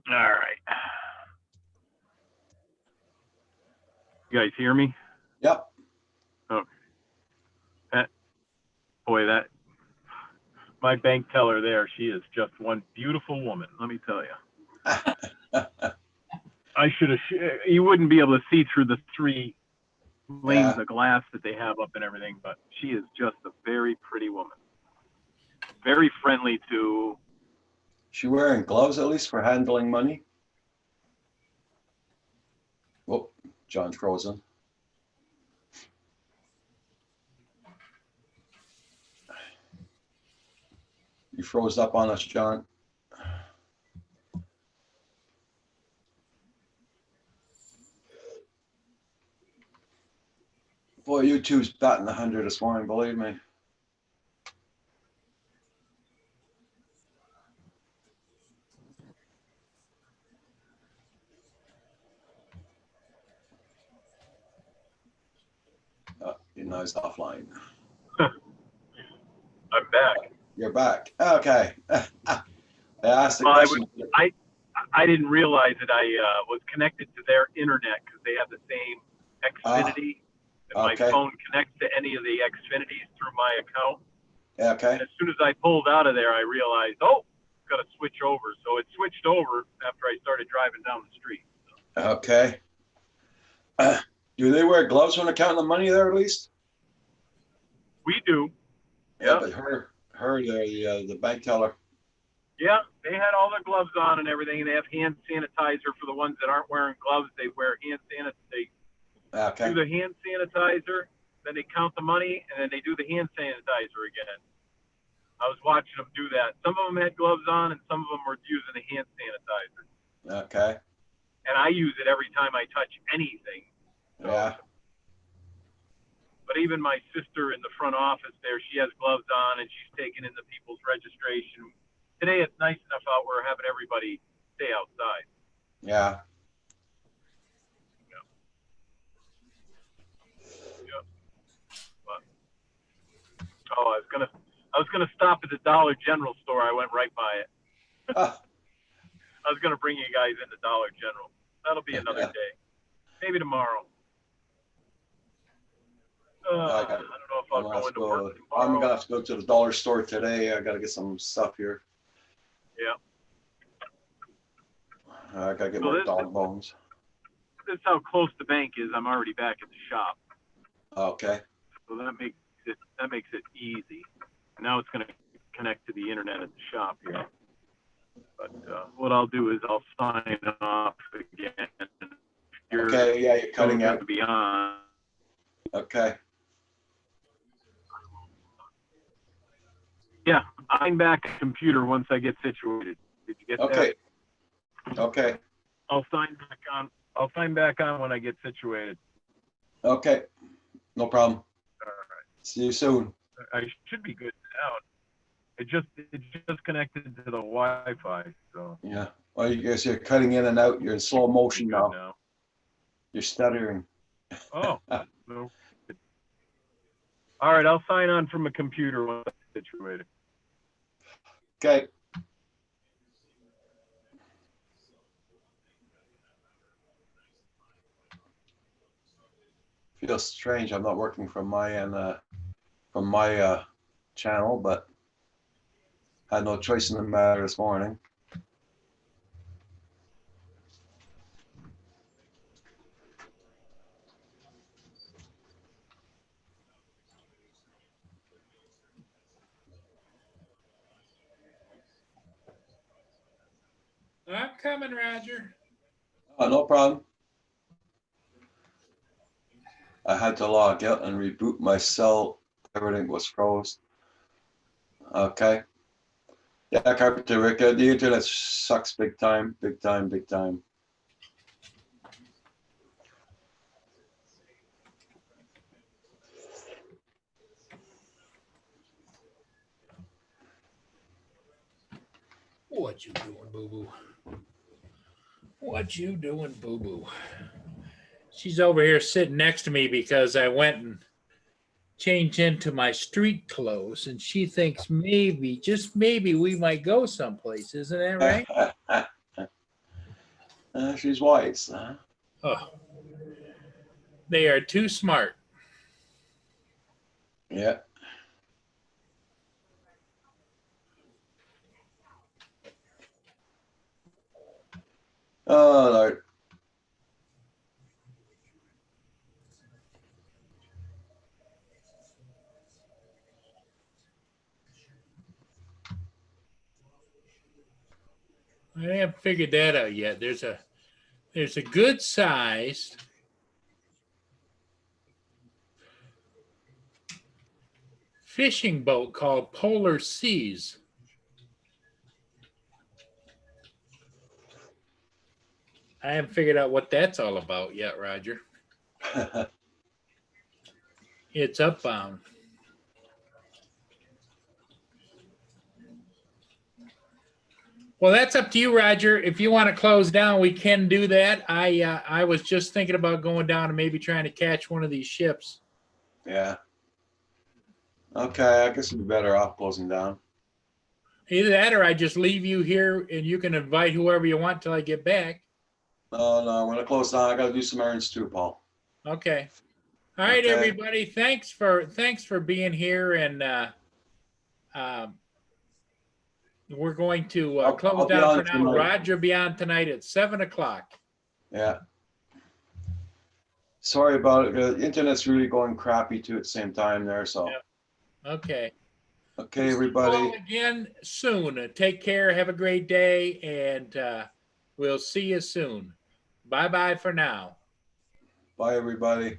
All right. You guys hear me? Yep. Okay. That my bank teller there, she is just one beautiful woman, let me tell you. I should have, you wouldn't be able to see through the 3 lanes of glass that they have up and everything, but she is just a very pretty woman. Very friendly too. She wearing gloves at least for handling money? Oh, John's frozen. You froze up on us, John. Boy, YouTube's batting 100 this morning, believe me. Now he's offline. I'm back. You're back. Okay. I asked the Well, question. I didn't realize that I was connected to their internet because they have the same Xfinity. And my okay. phone connects to any of the Xfinities through my account. Yeah, okay. And as soon as I pulled out of there, I realized, oh, got to switch over. So it switched over after I started driving down the street. Okay. Do they wear gloves when they're counting the money there at least? We do. Yeah, Yeah. but the bank teller. Yeah, they had all their gloves on and everything, and they have hand sanitizer for the ones that aren't wearing gloves. They wear hand sanitizer. They Okay. do the hand sanitizer, then they count the money, and then they do the hand sanitizer again. I was watching them do that. Some of them had gloves on, and some of them were using the hand sanitizer. Okay. And I use it every time I touch anything. So, Yeah. but even my sister in the front office there, she has gloves on, and she's taking in the people's registration. Today it's nice enough out. We're having everybody stay outside. Yeah. Oh, I was gonna stop at the Dollar General store. I went right by it. Ah, I was gonna bring you guys into Dollar General. That'll be another day. Maybe tomorrow. I don't know if I'll go into work tomorrow. I'm gonna have to go to the dollar store today. I gotta get some stuff here. Yeah. I gotta get So more this- dog bones. This is how close the bank is. I'm already back at the shop. Okay. So that makes it easy. Now it's gonna connect to the internet at the shop here. But what I'll do is I'll sign off again. Okay. Yeah, you're cutting going out. to be on. Okay. Yeah, I'm back at the computer once I get situated. Did you get Okay. that? Okay. I'll sign back on. I'll sign back on when I get situated. Okay. No problem. All right. See you soon. I should be good now. It just connected to the Wi-Fi, so Yeah. Well, you guys, you're cutting in and out. You're in slow I'm motion good now. now. You're stuttering. Oh, no. All right, I'll sign on from a computer once I'm situated. Okay. Feels strange. I'm not working from my end, from my channel, but had no choice in the matter this morning. I'm coming, Roger. Oh, no problem. I had to log out and reboot my cell. Everything was froze. Okay. Yeah, Carpenter Rick, the internet sucks big time, big time, big time. What you doing, boo-boo? What you doing, boo-boo? She's over here sitting next to me because I went and changed into my street clothes, and she thinks maybe, just maybe, we might go someplace. Isn't that right? She's wise. Huh? Oh, they are too smart. Yeah. Oh, Lord. I haven't figured that out yet. There's a good sized fishing boat called Polar Seas. I haven't figured out what that's all about yet, Roger. It's upbound. Well, that's up to you, Roger. If you want to close down, we can do that. I was just thinking about going down and maybe trying to catch one of these ships. Yeah. Okay, I guess we'd be better off closing down. Either that or I just leave you here and you can invite whoever you want till I get back. No, I'm gonna close down. I gotta do some errands too, Paul. Okay. All right, Okay. everybody. Thanks for being here, and we're going to I'll close be down on for now. tonight. Roger be on tonight at 7 o'clock. Yeah. Sorry about it. The internet's really going crappy too at the same time there. So, Yeah. Okay. okay, We'll see you all everybody. again soon. Take care. Have a great day. And we'll see you soon. Bye-bye for now. Bye, everybody.